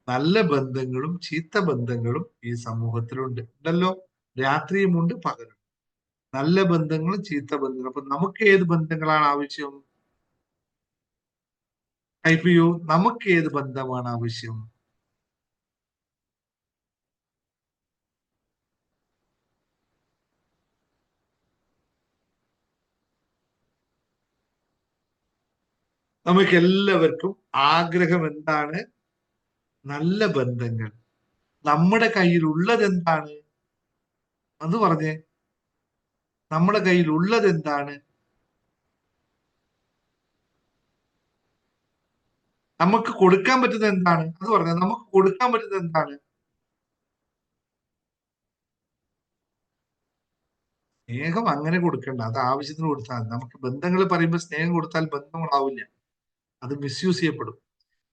[SPEAKER 1] നല്ല ബന്ധങ്ങളും ചീത്ത ബന്ധങ്ങളും ഈ സമൂഹത്തിലുണ്ട്. ഉണ്ടല്ലോ, രാത്രിയുമുണ്ട് പകലും. നല്ല ബന്ധങ്ങളും ചീത്ത ബന്ധങ്ങളും. അപ്പൊ നമുക്ക് ഏത് ബന്ധങ്ങളാണ് ആവശ്യം? ടൈപ്പ് ചെയ്യൂ, നമുക്ക് ഏത് ബന്ധമാണ് ആവശ്യം? നമുക്ക് എല്ലാവർക്കും ആഗ്രഹം എന്താണ്? നല്ല ബന്ധങ്ങൾ. നമ്മുടെ കയ്യിൽ ഉള്ളത് എന്താണ്? അത് പറഞ്ഞേ. നമ്മുടെ കയ്യിൽ ഉള്ളത് എന്താണ്? നമുക്ക് കൊടുക്കാൻ പറ്റുന്നത് എന്താണ്? അത് പറഞ്ഞേ. നമുക്ക് കൊടുക്കാൻ പറ്റുന്നത് എന്താണ്? സ്നേഹം അങ്ങനെ കൊടുക്കണ്ട, അത് ആവശ്യത്തിന് കൊടുത്താൽ. നമുക്ക് ബന്ധങ്ങൾ പറയുമ്പോൾ സ്നേഹം കൊടുത്താൽ ബന്ധങ്ങളാവില്ല, അത് മിസ്യൂസ് ചെയ്യപ്പെടും.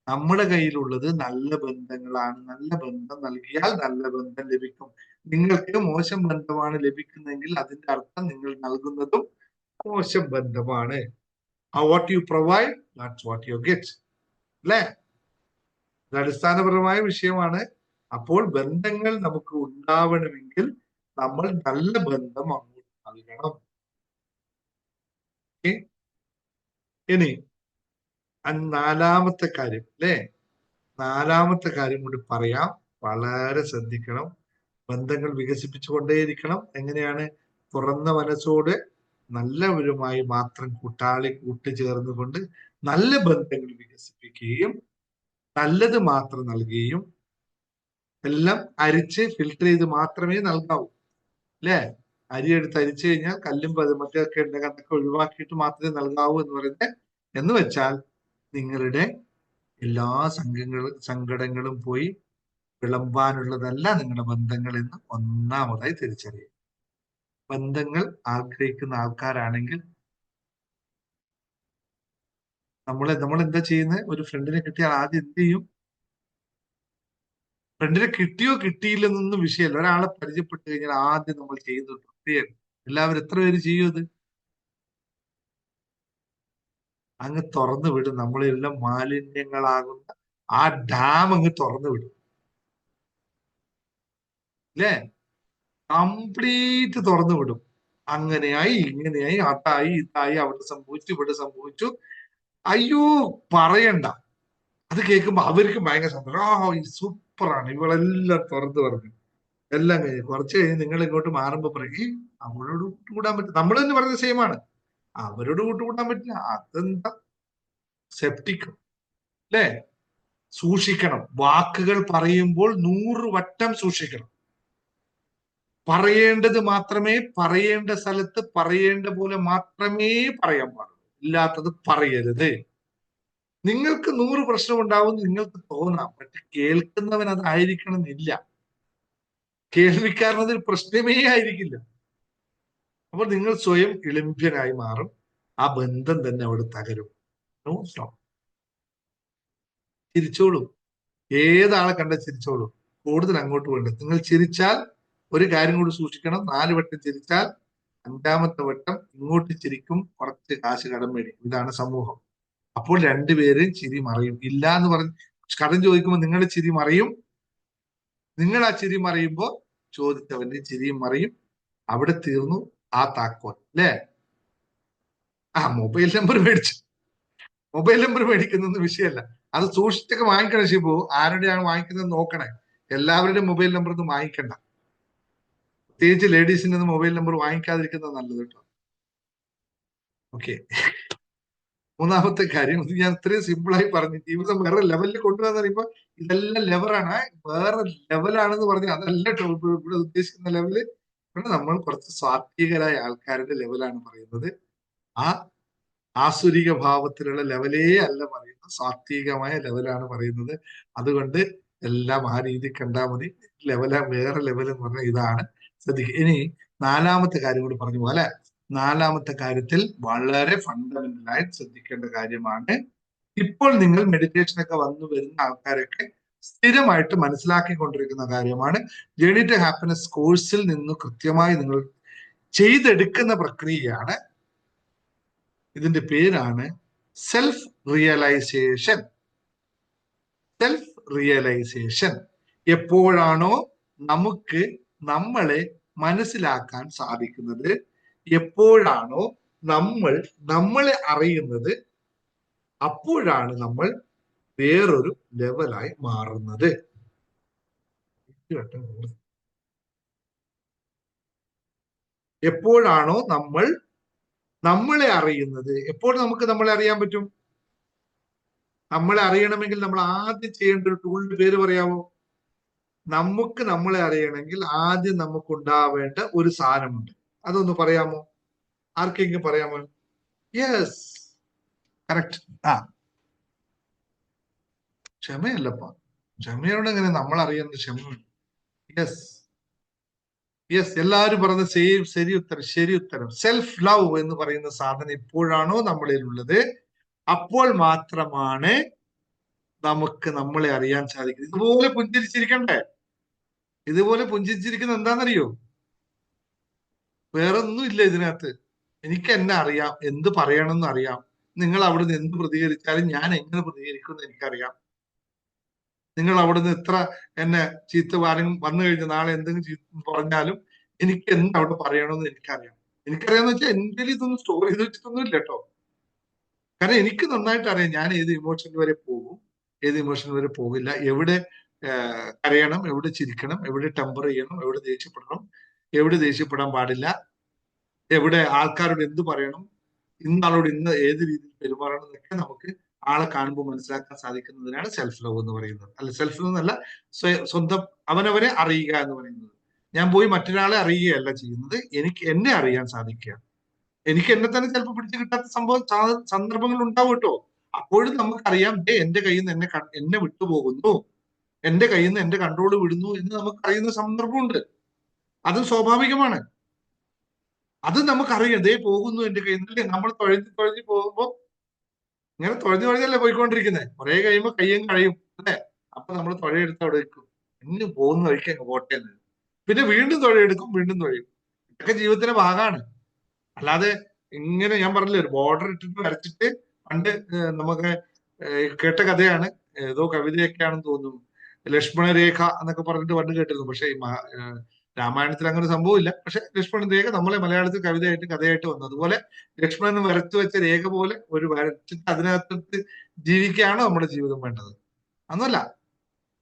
[SPEAKER 1] നമ്മുടെ കയ്യിലുള്ളത് നല്ല ബന്ധങ്ങളാണ്. നല്ല ബന്ധം നൽകിയാൽ നല്ല ബന്ധം ലഭിക്കും. നിങ്ങൾക്ക് മോശം ബന്ധമാണ് ലഭിക്കുന്നതെങ്കിൽ അതിന്റെ അർത്ഥം നിങ്ങൾ നൽകുന്നതും മോശം ബന്ധമാണ്. What you provide, that's what you get. അല്ലേ? ഇത് അടിസ്ഥാനപരമായ വിഷയമാണ്. അപ്പോൾ ബന്ധങ്ങൾ നമുക്ക് ഉണ്ടാവണമെങ്കിൽ നമ്മൾ നല്ല ബന്ധം അങ്ങോട്ട് നൽകണം. ഇനി നാലാമത്തെ കാര്യം അല്ലേ? നാലാമത്തെ കാര്യം കൂടി പറയാം, വളരെ ശ്രദ്ധിക്കണം. ബന്ധങ്ങൾ വികസിപ്പിച്ചുകൊണ്ടേയിരിക്കണം. എങ്ങനെയാണ്? തുറന്ന മനസ്സോടെ നല്ലവരുമായി മാത്രം കൂട്ടുചേർന്നുകൊണ്ട് നല്ല ബന്ധങ്ങൾ വികസിപ്പിക്കുകയും നല്ലത് മാത്രം നൽകുകയും, എല്ലാം അരിച്ച് ഫിൽട്ടർ ചെയ്ത് മാത്രമേ നൽകാവൂ. അല്ലേ? അരി എടുത്ത് അരിച്ചു കഴിഞ്ഞാൽ കല്ലും മറ്റൊക്കെ ഉണ്ടെങ്കിൽ അതൊക്കെ ഒഴിവാക്കിയിട്ട് മാത്രമേ നൽകാവൂ എന്ന് പറയുന്നത്. എന്ന് വെച്ചാൽ നിങ്ങളുടെ എല്ലാ സങ്കടങ്ങളും പോയി വിളമ്പാനുള്ളതല്ല നിങ്ങളുടെ ബന്ധങ്ങൾ എന്ന് ഒന്നാമതായി തിരിച്ചറിയുക. ബന്ധങ്ങൾ ആഗ്രഹിക്കുന്ന ആൾക്കാരാണെങ്കിൽ നമ്മൾ എന്താ ചെയ്യുന്നത്? ഒരു ഫ്രണ്ടിനെ കിട്ടിയാൽ ആദ്യം എന്ത് ചെയ്യും? ഫ്രണ്ടിനെ കിട്ടിയോ കിട്ടിയില്ലെന്നൊന്നും വിഷയമല്ല. ഒരാളെ പരിചയപ്പെട്ട് കഴിഞ്ഞാൽ ആദ്യം നമ്മൾ ചെയ്യുന്നത് പ്രത്യേകം, എല്ലാവരും എത്ര പേര് ചെയ്യും അത്? അങ്ങ് തുറന്നു വിടും. നമ്മളെല്ലാം മാലിന്യങ്ങളാകുന്ന ആ ഡാം അങ്ങ് തുറന്നു വിടും, അല്ലേ? കംപ്ലീറ്റ് തുറന്നു വിടും. അങ്ങനെയായി ഇങ്ങനെയായി അതായി ഇതായി അവിടെ സംഭവിച്ചു ഇവിടെ സംഭവിച്ചു. അയ്യോ, പറയണ്ട. അത് കേൾക്കുമ്പോ അവർക്ക് ഭയങ്കര സന്തോഷം. ആ സൂപ്പറാണ്, ഇവളെല്ലാം തുറന്നു പറഞ്ഞു. എല്ലാം കഴിഞ്ഞ് കുറച്ച് കഴിഞ്ഞ് നിങ്ങൾ ഇങ്ങോട്ട് മാറുമ്പോ പറയും, ഈ അവളോട് കൂട്ടുകൂടാൻ പറ്റില്ല. നമ്മൾ തന്നെ പറഞ്ഞ സെയിമാണ്, അവരോട് കൂട്ടുകൂടാൻ പറ്റില്ല. അതെന്താ? സെപ്റ്റിക്, അല്ലേ? സൂക്ഷിക്കണം. വാക്കുകൾ പറയുമ്പോൾ 100 വട്ടം സൂക്ഷിക്കണം. പറയേണ്ടത് മാത്രമേ, പറയേണ്ട സ്ഥലത്ത് പറയേണ്ട പോലെ മാത്രമേ പറയാൻ പാടുള്ളൂ. ഇല്ലാത്തത് പറയരുത്. നിങ്ങൾക്ക് 100 പ്രശ്നം ഉണ്ടാവും നിങ്ങൾക്ക് തോന്നാം, പക്ഷെ കേൾക്കുന്നവൻ അതായിരിക്കണം എന്നില്ല. കേൾവിക്കാരനതൊരു പ്രശ്നമേ ആയിരിക്കില്ല. അപ്പോൾ നിങ്ങൾ സ്വയം ഇളിഭ്യനായി മാറും. ആ ബന്ധം തന്നെ അവിടെ തകരും. No stop. ചിരിച്ചോളൂ. ഏതാളെ കണ്ട ചിരിച്ചോളൂ. കൂടുതൽ അങ്ങോട്ട് വേണ്ട. നിങ്ങൾ ചിരിച്ചാൽ ഒരു കാര്യം കൂടി സൂക്ഷിക്കണം. 4 വട്ടം ചിരിച്ചാൽ 5ാമത്തെ വട്ടം ഇങ്ങോട്ട് ചിരിക്കും, കുറച്ച് കാശ് കടം മേടിക്കും. ഇതാണ് സമൂഹം. അപ്പോൾ രണ്ടുപേരും ചിരി മറയും. ഇല്ല എന്ന് പറഞ്ഞ് കടം ചോദിക്കുമ്പോൾ നിങ്ങളുടെ ചിരി മറയും. നിങ്ങൾ ആ ചിരി മറയുമ്പോ ചോദിച്ചവന്റെ ചിരിയും മറയും. അവിടെ തീർന്നു ആ താക്കോൽ, അല്ലേ? ആ മൊബൈൽ നമ്പർ മേടിച്ചു. മൊബൈൽ നമ്പർ മേടിക്കുന്നൊന്നും വിഷയമല്ല. അത് സൂക്ഷിച്ചൊക്കെ വാങ്ങിക്കണം ഷിബു. ആരുടെയാണ് വാങ്ങിക്കുന്നത് നോക്കണേ. എല്ലാവരുടെയും മൊബൈൽ നമ്പർ ഒന്നും വാങ്ങിക്കണ്ട. പ്രത്യേകിച്ച് ലേഡീസിന്റെ ഒന്നും മൊബൈൽ നമ്പർ വാങ്ങിക്കാതിരിക്കുന്നത് നല്ലത് കേട്ടോ. ഓക്കെ. 3ാമത്തെ കാര്യം, ഇത് ഞാൻ ഇത്രയും സിമ്പിളായി പറഞ്ഞു. ജീവിതം വേറെ ലെവലിൽ കൊണ്ടുവന്ന് പറയുമ്പോ ഇതെല്ലാം ലെവലാണ്, വേറെ ലെവലാണെന്ന് പറഞ്ഞാൽ അതല്ല കേട്ടോ ഇവിടെ ഉദ്ദേശിക്കുന്ന ലെവല്. ഇവിടെ നമ്മൾ കുറച്ച് സ്വാത്വികരായ ആൾക്കാരുടെ ലെവലാണ് പറയുന്നത്. ആ ആസുരിക ഭാവത്തിലുള്ള ലെവലേ അല്ല പറയുന്നത്, സാത്വികമായ ലെവലാണ് പറയുന്നത്. അതുകൊണ്ട് എല്ലാം ആ രീതി കണ്ടാൽ മതി. വേറെ ലെവൽ എന്ന് പറഞ്ഞാൽ ഇതാണ്. ശ്രദ്ധിക്കുക. ഇനി 4ാമത്തെ കാര്യം കൂടി പറഞ്ഞു പോലെ, 4ാമത്തെ കാര്യത്തിൽ വളരെ ഫണ്ടമെന്റൽ ആയിട്ട് ശ്രദ്ധിക്കേണ്ട കാര്യമാണ്. ഇപ്പോൾ നിങ്ങൾ മെഡിറ്റേഷൻ ഒക്കെ വന്നു വരുന്ന ആൾക്കാരൊക്കെ സ്ഥിരമായിട്ട് മനസ്സിലാക്കിക്കൊണ്ടിരിക്കുന്ന കാര്യമാണ്. ജേർണി ടു ഹാപ്പിനെസ് കോഴ്സിൽ നിന്ന് കൃത്യമായി നിങ്ങൾ ചെയ്തെടുക്കുന്ന പ്രക്രിയയാണ്. ഇതിന്റെ പേരാണ് സെൽഫ് റിയലൈസേഷൻ. Self realization. എപ്പോഴാണോ നമുക്ക് നമ്മളെ മനസ്സിലാക്കാൻ സാധിക്കുന്നത്, എപ്പോഴാണോ നമ്മൾ നമ്മളെ അറിയുന്നത്, അപ്പോഴാണ് നമ്മൾ വേറൊരു ലെവലായി മാറുന്നത്. എപ്പോഴാണോ നമ്മൾ നമ്മളെ അറിയുന്നത്, എപ്പോൾ നമുക്ക് നമ്മളെ അറിയാൻ പറ്റും? നമ്മളെ അറിയണമെങ്കിൽ നമ്മൾ ആദ്യം ചെയ്യേണ്ട ഒരു ടൂളിന്റെ പേര് പറയാമോ? നമുക്ക് നമ്മളെ അറിയണമെങ്കിൽ ആദ്യം നമുക്ക് ഉണ്ടാവേണ്ട ഒരു സാധനമുണ്ട്. അതൊന്ന് പറയാമോ? ആർക്കെങ്കിലും പറയാമോ? Yes, correct. ആ, ക്ഷമയല്ലപ്പാ. ക്ഷമയോടെ എങ്ങനെ നമ്മൾ അറിയുന്നത്? ക്ഷമയുണ്ട്. യെസ്, യെസ്, എല്ലാവരും പറഞ്ഞ ശരി ഉത്തരം, ശരി ഉത്തരം. സെൽഫ് ലവ് എന്ന് പറയുന്ന സാധനം എപ്പോഴാണോ നമ്മളിൽ ഉള്ളത്, അപ്പോൾ മാത്രമാണ് നമുക്ക് നമ്മളെ അറിയാൻ സാധിക്കുന്നത്. ഇതുപോലെ പുഞ്ചിരിച്ചിരിക്കണ്ടേ? ഇതുപോലെ പുഞ്ചിരിച്ചിരിക്കുന്നത് എന്താണെന്നറിയോ? വേറൊന്നും ഇല്ല ഇതിനകത്ത്. എനിക്ക് എന്നെ അറിയാം, എന്ത് പറയണമെന്ന് അറിയാം. നിങ്ങൾ അവിടുന്ന് എന്ത് പ്രതികരിച്ചാലും ഞാൻ എങ്ങനെ പ്രതികരിക്കുമെന്ന് എനിക്കറിയാം. നിങ്ങൾ അവിടുന്ന് എത്ര എന്നെ ചീത്ത വന്നു കഴിഞ്ഞ നാളെ എന്തെങ്കിലും ചീത്ത പറഞ്ഞാലും എനിക്ക് എന്ത് അവിടെ പറയണമെന്ന് എനിക്കറിയാം. എനിക്കറിയാന്ന് വെച്ചാൽ എന്റെ ഇതൊന്നും സ്റ്റോർ ചെയ്ത് വെച്ചിട്ടൊന്നും ഇല്ല കേട്ടോ. കാരണം എനിക്ക് നന്നായിട്ട് അറിയാം ഞാൻ ഏത് ഇമോഷൻ വരെ പോകും, ഏത് ഇമോഷൻ വരെ പോകില്ല, എവിടെ കരയണം, എവിടെ ചിരിക്കണം, എവിടെ ടെമ്പർ ചെയ്യണം, എവിടെ ദേഷ്യപ്പെടണം, എവിടെ ദേഷ്യപ്പെടാൻ പാടില്ല, എവിടെ ആൾക്കാരോട് എന്ത് പറയണം, ഇന്നാളോട് ഇന്ന് ഏത് രീതിയിൽ പെരുമാറണം എന്നൊക്കെ നമുക്ക് ആളെ കാണുമ്പോൾ മനസ്സിലാക്കാൻ സാധിക്കുന്നതിനാണ് സെൽഫ് ലവ് എന്ന് പറയുന്നത്. അല്ല, സെൽഫ് ലവ് എന്നല്ല, സ്വന്തം അവനവരെ അറിയുക എന്ന് പറയുന്നത്. ഞാൻ പോയി മറ്റൊരാളെ അറിയുകയല്ല ചെയ്യുന്നത്, എനിക്ക് എന്നെ അറിയാൻ സാധിക്കുക. എനിക്ക് എന്നെ തന്നെ ചിലപ്പോൾ പിടിച്ചു കിട്ടാത്ത സന്ദർഭങ്ങൾ ഉണ്ടാവും കേട്ടോ. അപ്പോഴും നമുക്കറിയാം, എന്റെ കയ്യിൽ നിന്ന് എന്നെ വിട്ടുപോകുന്നു, എന്റെ കയ്യിൽ നിന്ന് എന്റെ കൺട്രോൾ വിടുന്നു എന്ന് നമുക്ക് അറിയുന്ന സന്ദർഭമുണ്ട്. അത് സ്വാഭാവികമാണ്. അത് നമുക്കറിയാം. ദേ പോകുന്നു എന്റെ കയ്യിൽ നിന്ന്. നമ്മൾ തുഴഞ്ഞു തുഴഞ്ഞു പോകുമ്പോൾ ഇങ്ങനെ തുഴഞ്ഞു തുഴഞ്ഞല്ലേ പോയിക്കൊണ്ടിരിക്കുന്നത്. കുറെ കഴിയുമ്പോൾ കയ്യും കഴിയും അല്ലേ? അപ്പൊ നമ്മൾ തുഴയെടുത്ത് അവിടെ വെക്കും. ഇന്ന് പോകുന്ന വഴിക്ക് അങ്ങ് പോട്ടെ എന്ന്. പിന്നെ വീണ്ടും തുഴയെടുക്കും, വീണ്ടും തുഴയും. ഇതൊക്കെ ജീവിതത്തിന്റെ ഭാഗമാണ്. അല്ലാതെ ഇങ്ങനെ ഞാൻ പറഞ്ഞില്ലേ, ഒരു ബോർഡർ ഇട്ടിട്ട് വരച്ചിട്ട് പണ്ട് നമുക്ക് കേട്ട കഥയാണ്. ഏതോ കവിതയൊക്കെയാണെന്ന് തോന്നുന്നു. ലക്ഷ്മണരേഖ എന്നൊക്കെ പറഞ്ഞിട്ട് പണ്ട് കേട്ടിരുന്നു. പക്ഷെ ഈ രാമായണത്തിൽ അങ്ങനെ സംഭവമില്ല. പക്ഷെ ലക്ഷ്മണൻ രേഖ നമ്മളെ മലയാളത്തിൽ കവിതയായിട്ട് കഥയായിട്ട് വന്നു. അതുപോലെ ലക്ഷ്മണൻ വരച്ചു വെച്ച രേഖ പോലെ ഒരു വരച്ചിട്ട് അതിനകത്ത് ജീവിക്കുകയാണ് നമ്മുടെ ജീവിതം വേണ്ടത്. അന്നല്ല,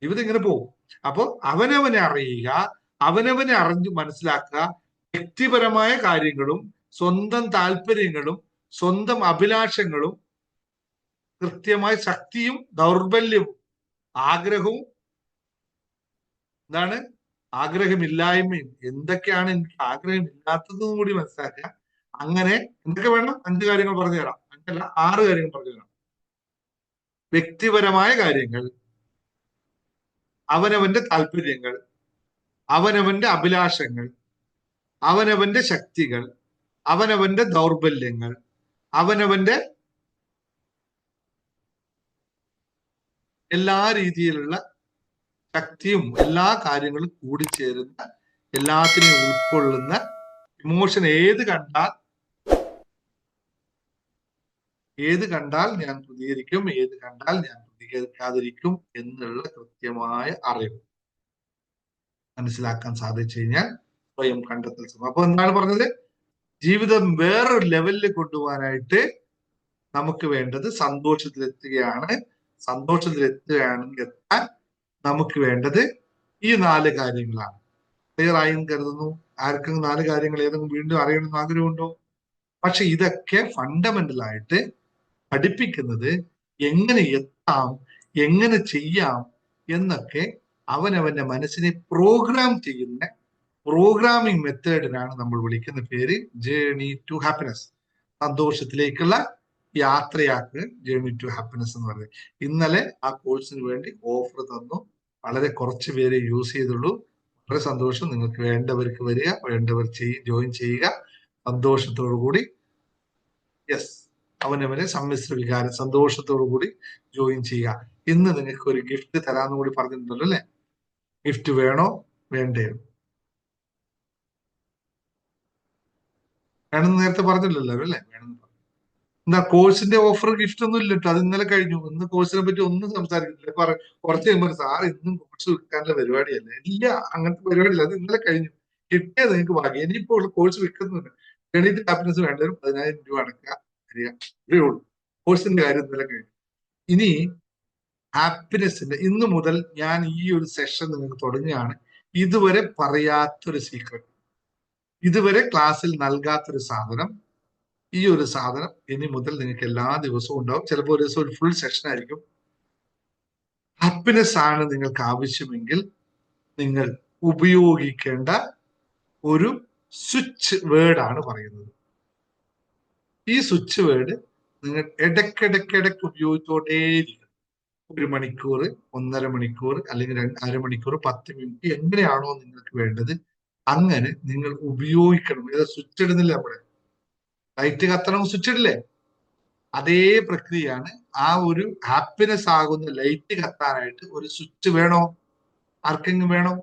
[SPEAKER 1] ജീവിതം ഇങ്ങനെ പോകും. അപ്പോ അവനവനെ അറിയുക, അവനവനെ അറിഞ്ഞു മനസ്സിലാക്കുക. വ്യക്തിപരമായ കാര്യങ്ങളും സ്വന്തം താല്പര്യങ്ങളും സ്വന്തം അഭിലാഷങ്ങളും കൃത്യമായ ശക്തിയും ദൗർബല്യവും ആഗ്രഹവും എന്താണ് ആഗ്രഹമില്ലായ്മയും എന്തൊക്കെയാണ് എനിക്ക് ആഗ്രഹമില്ലാത്തതും കൂടി മനസ്സിലാക്കുക. അങ്ങനെ എന്തൊക്കെ വേണം? 5 കാര്യങ്ങൾ പറഞ്ഞു തരാം. 5 അല്ല 6 കാര്യങ്ങൾ പറഞ്ഞു തരാം. വ്യക്തിപരമായ കാര്യങ്ങൾ, അവനവന്റെ താല്പര്യങ്ങൾ, അവനവന്റെ അഭിലാഷങ്ങൾ, അവനവന്റെ ശക്തികൾ, അവനവന്റെ ദൗർബല്യങ്ങൾ, അവനവന്റെ എല്ലാ രീതിയിലുള്ള ശക്തിയും എല്ലാ കാര്യങ്ങളും കൂടിച്ചേരുന്ന, എല്ലാത്തിനെയും ഉൾക്കൊള്ളുന്ന ഇമോഷൻ ഏത് കണ്ടാൽ ഞാൻ പ്രതികരിക്കും, ഏത് കണ്ടാൽ ഞാൻ പ്രതികരിക്കാതിരിക്കും എന്നുള്ള കൃത്യമായ അറിവ് മനസ്സിലാക്കാൻ സാധിച്ചു കഴിഞ്ഞാൽ സ്വയം കണ്ടെത്തൽ ശ്രമം. അപ്പൊ എന്താണ് പറഞ്ഞത്? ജീവിതം വേറൊരു ലെവലിൽ കൊണ്ടുപോകാനായിട്ട് നമുക്ക് വേണ്ടത് സന്തോഷത്തിലെത്തുകയാണ്. സന്തോഷത്തിലെത്തുകയാണെങ്കിൽ എത്താൻ നമുക്ക് വേണ്ടത് ഈ 4 കാര്യങ്ങളാണ്. ക്ലിയർ ആയി എന്ന് കരുതുന്നു. ആർക്കും 4 കാര്യങ്ങൾ ഏതെങ്കിലും വീണ്ടും അറിയണമെന്ന് ആഗ്രഹമുണ്ടോ? പക്ഷെ ഇതൊക്കെ ഫണ്ടമെന്റൽ ആയിട്ട് പഠിപ്പിക്കുന്നത് എങ്ങനെ എത്താം, എങ്ങനെ ചെയ്യാം എന്നൊക്കെ അവനവന്റെ മനസ്സിനെ പ്രോഗ്രാം ചെയ്യുന്ന പ്രോഗ്രാമിംഗ് മെത്തേഡിനാണ് നമ്മൾ വിളിക്കുന്ന പേര് ജേർണി ടു ഹാപ്പിനെസ്. സന്തോഷത്തിലേക്കുള്ള യാത്രയാക്ക് ജേർണി ടു ഹാപ്പിനെസ് എന്ന് പറയുന്നത്. ഇന്നലെ ആ കോഴ്സിന് വേണ്ടി ഓഫർ തന്നു. വളരെ കുറച്ച് പേരെ യൂസ് ചെയ്തുള്ളൂ. വളരെ സന്തോഷം. നിങ്ങൾക്ക് വേണ്ടവർക്ക് വരിക, വേണ്ടവർ ജോയിൻ ചെയ്യുക. സന്തോഷത്തോടു കൂടി യെസ്, അവനവനെ സമ്മിശ്ര വികാരം സന്തോഷത്തോടു കൂടി ജോയിൻ ചെയ്യുക. ഇന്ന് നിങ്ങൾക്ക് ഒരു ഗിഫ്റ്റ് തരാമെന്ന് കൂടി പറഞ്ഞിട്ടുണ്ടല്ലോ അല്ലെ? ഗിഫ്റ്റ് വേണോ വേണ്ടയോ? വേണമെന്ന് നേരത്തെ പറഞ്ഞില്ലല്ലോ അല്ലെ? വേണമെന്ന് പറഞ്ഞു. എന്താ കോഴ്സിന്റെ ഓഫർ ഗിഫ്റ്റ് ഒന്നും ഇല്ല കേട്ടോ. അത് ഇന്നലെ കഴിഞ്ഞു. ഇന്ന് കോഴ്സിനെ പറ്റി ഒന്നും സംസാരിക്കുന്നില്ല. കുറച്ച് കഴിയുമ്പോൾ സാർ ഇന്നും കോഴ്സ് വിൽക്കാനുള്ള പരിപാടിയല്ലേ? ഇല്ല, അങ്ങനത്തെ പരിപാടിയില്ല. അത് ഇന്നലെ കഴിഞ്ഞു. കിട്ടിയത് നിങ്ങൾക്ക് ഭാഗ്യം. ഇനിയിപ്പോ ഉള്ള കോഴ്സ് വിൽക്കുന്നുണ്ട്. ഗണിത ഹാപ്പിനെസ് വേണ്ടവരും 10,000 രൂപ അടക്കുക. ഇതേ ഉള്ളൂ. കോഴ്സിന്റെ കാര്യം ഇന്നലെ കഴിഞ്ഞു. ഇനി ഹാപ്പിനെസിന്റെ ഇന്ന് മുതൽ ഞാൻ ഈ ഒരു സെഷൻ നിങ്ങൾക്ക് തുടങ്ങുകയാണ്. ഇതുവരെ പറയാത്തൊരു സീക്രട്ട്, ഇതുവരെ ക്ലാസ്സിൽ നൽകാത്തൊരു സാധനം, ഈ ഒരു സാധനം ഇനി മുതൽ നിങ്ങൾക്ക് എല്ലാ ദിവസവും ഉണ്ടാവും. ചിലപ്പോൾ ഒരു ദിവസം ഒരു ഫുൾ സെഷൻ ആയിരിക്കും. ഹാപ്പിനെസ് ആണ് നിങ്ങൾക്ക് ആവശ്യമെങ്കിൽ നിങ്ങൾ ഉപയോഗിക്കേണ്ട ഒരു സ്വിച്ച് വേർഡ് ആണ് പറയുന്നത്. ഈ സ്വിച്ച് വേർഡ് നിങ്ങൾ ഇടയ്ക്കിടയ്ക്കിടയ്ക്ക് ഉപയോഗിച്ചോട്ടേയിരിക്കും. 1 മണിക്കൂർ, 1.5 മണിക്കൂർ, അല്ലെങ്കിൽ 1/2 മണിക്കൂർ, 10 മിനിറ്റ്, എങ്ങനെയാണോ നിങ്ങൾക്ക് വേണ്ടത് അങ്ങനെ നിങ്ങൾ ഉപയോഗിക്കണം. ഏതാ സ്വിച്ച് ഇടുന്നില്ല, നമ്മുടെ ലൈറ്റ് കത്തണം, സ്വിച്ച് ഇടില്ലേ? അതേ പ്രക്രിയയാണ്. ആ ഒരു ഹാപ്പിനെസ് ആകുന്ന ലൈറ്റ് കത്താനായിട്ട് ഒരു സ്വിച്ച് വേണോ? ആർക്കെങ്കിലും വേണോ?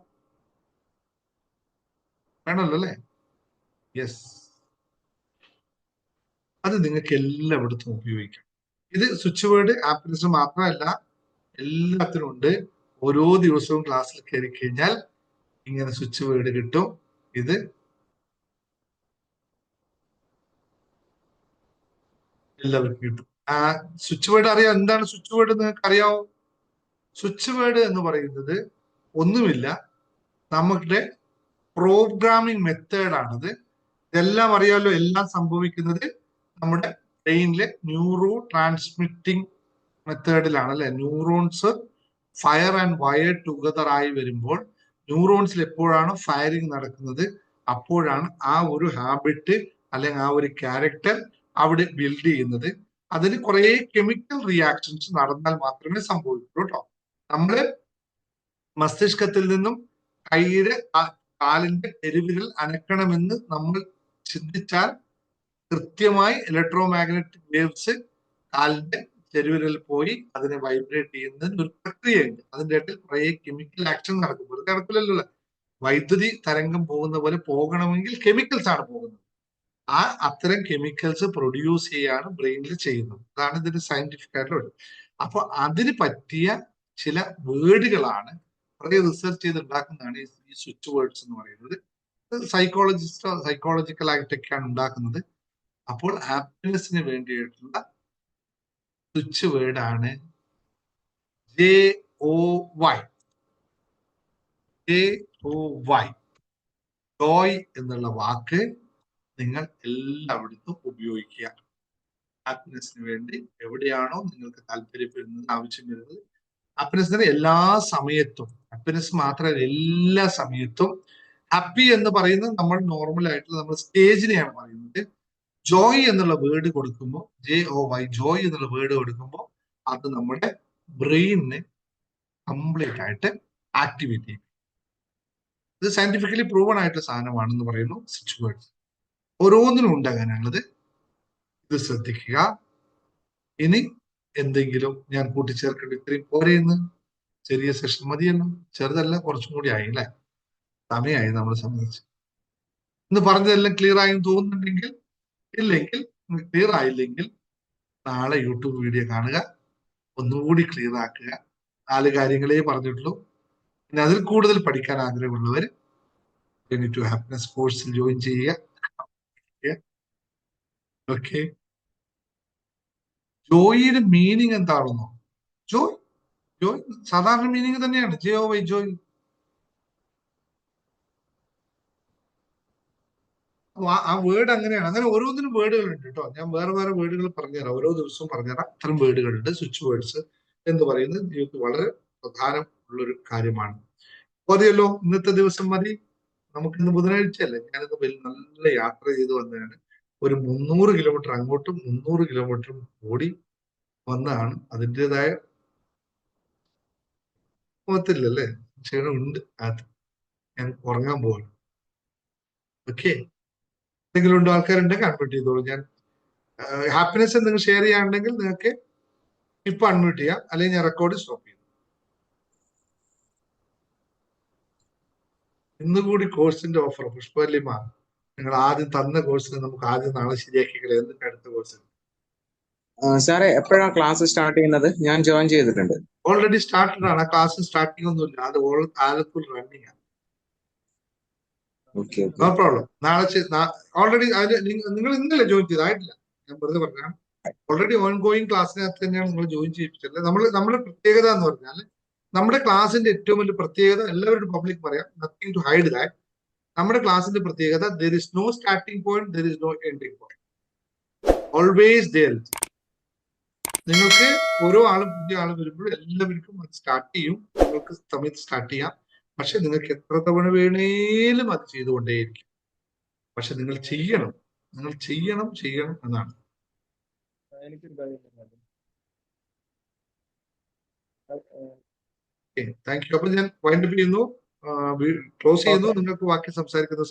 [SPEAKER 1] വേണമല്ലോ അല്ലെ? യെസ്, അത് നിങ്ങൾക്ക് എല്ലായിടത്തും ഉപയോഗിക്കാം. ഇത് സ്വിച്ച് വേർഡ് ഹാപ്പിനെസ് മാത്രമല്ല, എല്ലാത്തിനും ഉണ്ട്. ഓരോ ദിവസവും ക്ലാസ്സിൽ കയറി കഴിഞ്ഞാൽ ഇങ്ങനെ സ്വിച്ച് വേർഡ് കിട്ടും. ഇത് എല്ലാവർക്കും കിട്ടും. ആ സ്വിച്ച് വേർഡ് അറിയാം. എന്താണ് സ്വിച്ച് വേർഡ് നിങ്ങൾക്ക് അറിയാവോ? സ്വിച്ച് വേർഡ് എന്ന് പറയുന്നത് ഒന്നുമില്ല, നമ്മുടെ പ്രോഗ്രാമിംഗ് മെത്തേഡാണിത്. ഇതെല്ലാം അറിയാമല്ലോ. എല്ലാം സംഭവിക്കുന്നത് നമ്മുടെ ബ്രെയിനിലെ ന്യൂറോ ട്രാൻസ്മിറ്റിംഗ് മെത്തേഡിലാണ് അല്ലെ? Neurons fire and wire together ആയി വരുമ്പോൾ ന്യൂറോൺസിൽ എപ്പോഴാണ് ഫയറിങ് നടക്കുന്നത് അപ്പോഴാണ് ആ ഒരു ഹാബിറ്റ് അല്ലെങ്കിൽ ആ ഒരു ക്യാരക്ടർ അവിടെ ബിൽഡ് ചെയ്യുന്നത്. അതിന് കുറെ കെമിക്കൽ റിയാക്ഷൻസ് നടന്നാൽ മാത്രമേ സംഭവിക്കൂ കേട്ടോ. നമ്മള് മസ്തിഷ്കത്തിൽ നിന്നും കൈയുടെ കാലിന്റെ പെരുവിരൽ അനക്കണമെന്ന് നമ്മൾ ചിന്തിച്ചാൽ കൃത്യമായി ഇലക്ട്രോ മാഗ്നറ്റിക് വേവ്സ് കാലിന്റെ ചെരുവിരൽ പോയി അതിനെ വൈബ്രേറ്റ് ചെയ്യുന്നതിന് ഒരു പ്രക്രിയയുണ്ട്. അതിന്റെ ഇടയിൽ കുറെ കെമിക്കൽ ആക്ഷൻ നടക്കും. വെറുതെ നടക്കില്ലല്ലോ. വൈദ്യുതി തരംഗം പോകുന്ന പോലെ പോകണമെങ്കിൽ കെമിക്കൽസ് ആണ് പോകുന്നത്. അത്തരം കെമിക്കൽസ് പ്രൊഡ്യൂസ് ചെയ്യാണ് ബ്രെയിനിൽ ചെയ്യുന്നത്. അതാണ് ഇതിന്റെ സയന്റിഫിക് ആയിട്ടുള്ള. അപ്പൊ അതിന് പറ്റിയ ചില വേർഡുകളാണ് കുറെ റിസർച്ച് ചെയ്ത് ഉണ്ടാക്കുന്നതാണ് ഈ സ്വിച്ച് വേർഡ്സ് എന്ന് പറയുന്നത്. സൈക്കോളജിസ്റ്റോ സൈക്കോളജിക്കൽ ആയിട്ടൊക്കെയാണ് ഉണ്ടാക്കുന്നത്. അപ്പോൾ ഹാപ്പിനെസ്സിന് വേണ്ടിയിട്ടുള്ള സ്വിച്ച് വേർഡാണ് JOY. JOY, ജോയ് എന്നുള്ള വാക്ക് നിങ്ങൾ എല്ലായിടത്തും ഉപയോഗിക്കുക. ഹാപ്പിനെസ്സിന് വേണ്ടി എവിടെയാണോ നിങ്ങൾക്ക് താല്പര്യപ്പെടുന്നത്, ആവശ്യം വരുന്നത്, ഹാപ്പിനെസ്സിന് എല്ലാ സമയത്തും, ഹാപ്പിനെസ് മാത്രമല്ല എല്ലാ സമയത്തും. ഹാപ്പി എന്ന് പറയുന്നത് നമ്മൾ നോർമൽ ആയിട്ടുള്ള നമ്മൾ സ്റ്റേജിനെയാണ് പറയുന്നത്. ജോയ് എന്നുള്ള വേർഡ് കൊടുക്കുമ്പോൾ, JOY, ജോയ് എന്നുള്ള വേർഡ് കൊടുക്കുമ്പോൾ അത് നമ്മുടെ ബ്രെയിനിനെ കംപ്ലീറ്റ് ആയിട്ട് ആക്ടിവേറ്റ് ചെയ്യും. ഇത് സയന്റിഫിക്കലി പ്രൂവൺ ആയിട്ടുള്ള സാധനമാണെന്ന് പറയുന്നു സ്വിച്ച് വേർഡ്സ്. ഓരോന്നിനും ഉണ്ട് അങ്ങനെയുള്ളത്. ഇത് ശ്രദ്ധിക്കുക. ഇനി എന്തെങ്കിലും ഞാൻ കൂട്ടിച്ചേർക്കേണ്ട? ഇത്രയും പോരെയെന്ന്? ചെറിയ സെഷൻ മതിയല്ലോ. ചെറുതല്ല, കുറച്ചും കൂടി ആയി അല്ലെ? സമയമായി നമ്മളെ സംബന്ധിച്ച്. ഇന്ന് പറഞ്ഞതെല്ലാം ക്ലിയർ ആയെന്ന് തോന്നുന്നുണ്ടെങ്കിൽ, ഇല്ലെങ്കിൽ ക്ലിയർ ആയില്ലെങ്കിൽ നാളെ യൂട്യൂബ് വീഡിയോ കാണുക, ഒന്നുകൂടി ക്ലിയർ ആക്കുക. 4 കാര്യങ്ങളേ പറഞ്ഞിട്ടുള്ളൂ. പിന്നെ അതിൽ കൂടുതൽ പഠിക്കാൻ ആഗ്രഹമുള്ളവർ ടു ഹാപ്പിനെസ് കോഴ്സിൽ ജോയിൻ ചെയ്യുക. ഓക്കെ. ജോയിയുടെ മീനിങ് എന്താണെന്നോ? ജോയ്, ജോയ് സാധാരണ മീനിങ് തന്നെയാണ്. JOY, ജോയ്. ആ വേർഡ് അങ്ങനെയാണ്. അങ്ങനെ ഓരോന്നിനും വേർഡുകൾ ഉണ്ട് കേട്ടോ. ഞാൻ വേറെ വേറെ വേർഡുകൾ പറഞ്ഞുതരാം, ഓരോ ദിവസവും പറഞ്ഞുതരാം. ഇത്തരം വേർഡുകളുണ്ട്. സ്വിച്ച് വേർഡ്സ് എന്ന് പറയുന്നത് ജീവിതത്തിൽ വളരെ പ്രധാനമുള്ളൊരു കാര്യമാണ്. മതിയല്ലോ, ഇന്നത്തെ ദിവസം മതി. നമുക്ക് ഇന്ന് ബുധനാഴ്ചയല്ലേ. ഞാനിന്ന് നല്ല യാത്ര ചെയ്ത് വന്നതാണ്. ഒരു 300 കിലോമീറ്റർ അങ്ങോട്ടും 300 കിലോമീറ്ററും ഓടി വന്നതാണ്. അതിൻ്റെതായ മുഖത്തില്ലല്ലേ, ക്ഷീണമുണ്ട്. അത് ഞാൻ ഉറങ്ങാൻ പോവാണ്. ഓക്കെ. എന്തെങ്കിലും ഉണ്ടോ? ആൾക്കാരുണ്ടെങ്കിൽ അൺമ്യൂട്ട് ചെയ്തോളൂ. ഞാൻ ഹാപ്പിനെസ് നിങ്ങൾ ഷെയർ ചെയ്യാനുണ്ടെങ്കിൽ നിങ്ങൾക്ക് ഇപ്പൊ അൺമ്യൂട്ട് ചെയ്യാം, അല്ലെങ്കിൽ ഞാൻ റെക്കോർഡ് സ്റ്റോപ്പ് ചെയ്യും. ഇന്നുകൂടി കോഴ്സിന്റെ ഓഫർ പുഷ്പവല്ലിമ, നിങ്ങൾ ആദ്യം തന്ന കോഴ്സിന് നമുക്ക് ആദ്യം നാളെ ശരിയാക്കിക്കളെ. എന്നിട്ട് അടുത്ത കോഴ്സ്.
[SPEAKER 2] സാറേ, എപ്പോഴാണ് ക്ലാസ് സ്റ്റാർട്ട് ചെയ്യുന്നത്? ഞാൻ ജോയിൻ ചെയ്തിട്ടുണ്ട്.
[SPEAKER 1] ഓൾറെഡി സ്റ്റാർട്ടഡ് ആണ്. ക്ലാസ് സ്റ്റാർട്ടിംഗ് ഒന്നുമില്ല. അത് ആലത്തൂർ റണ്ണിങ് ആണ്. No problem. നാളെ ഓൾറെഡി നിങ്ങൾ ഇന്നലെ ജോയിൻ ചെയ്തായിട്ടില്ല. ഞാൻ വെറുതെ പറഞ്ഞാണ്. ഓൾറെഡി ഓൺ ഗോയിങ് ക്ലാസ്സിനകത്ത് തന്നെയാണ് നിങ്ങൾ ജോയിൻ ചെയ്യിപ്പിച്ചത്. നമ്മുടെ പ്രത്യേകത എന്ന് പറഞ്ഞാൽ, നമ്മുടെ ക്ലാസിന്റെ ഏറ്റവും വലിയ പ്രത്യേകത എല്ലാവരും പബ്ലിക് പറയാം, നത്തിങ് ടു ഹൈഡ് ദാറ്റ്. നമ്മുടെ ക്ലാസിന്റെ പ്രത്യേകത, there is no starting point, there is no ending point. Always there. നിങ്ങൾക്ക് ഓരോ ആളും പുതിയ ആളും വരുമ്പോൾ എല്ലാവർക്കും അത് സ്റ്റാർട്ട് ചെയ്യും. നിങ്ങൾക്ക് സമയത്ത് സ്റ്റാർട്ട് ചെയ്യാം. പക്ഷെ നിങ്ങൾക്ക് എത്ര തവണ വേണേലും അത് ചെയ്തുകൊണ്ടേയിരിക്കും. പക്ഷെ നിങ്ങൾ ചെയ്യണം, നിങ്ങൾ ചെയ്യണം, ചെയ്യണം എന്നാണ്. Thank you. അപ്പൊ ഞാൻ വൈൻഡപ്പ് ചെയ്യുന്നു, ക്ലോസ് ചെയ്യുന്നു. നിങ്ങൾക്ക് ബാക്കി സംസാരിക്കുന്നത്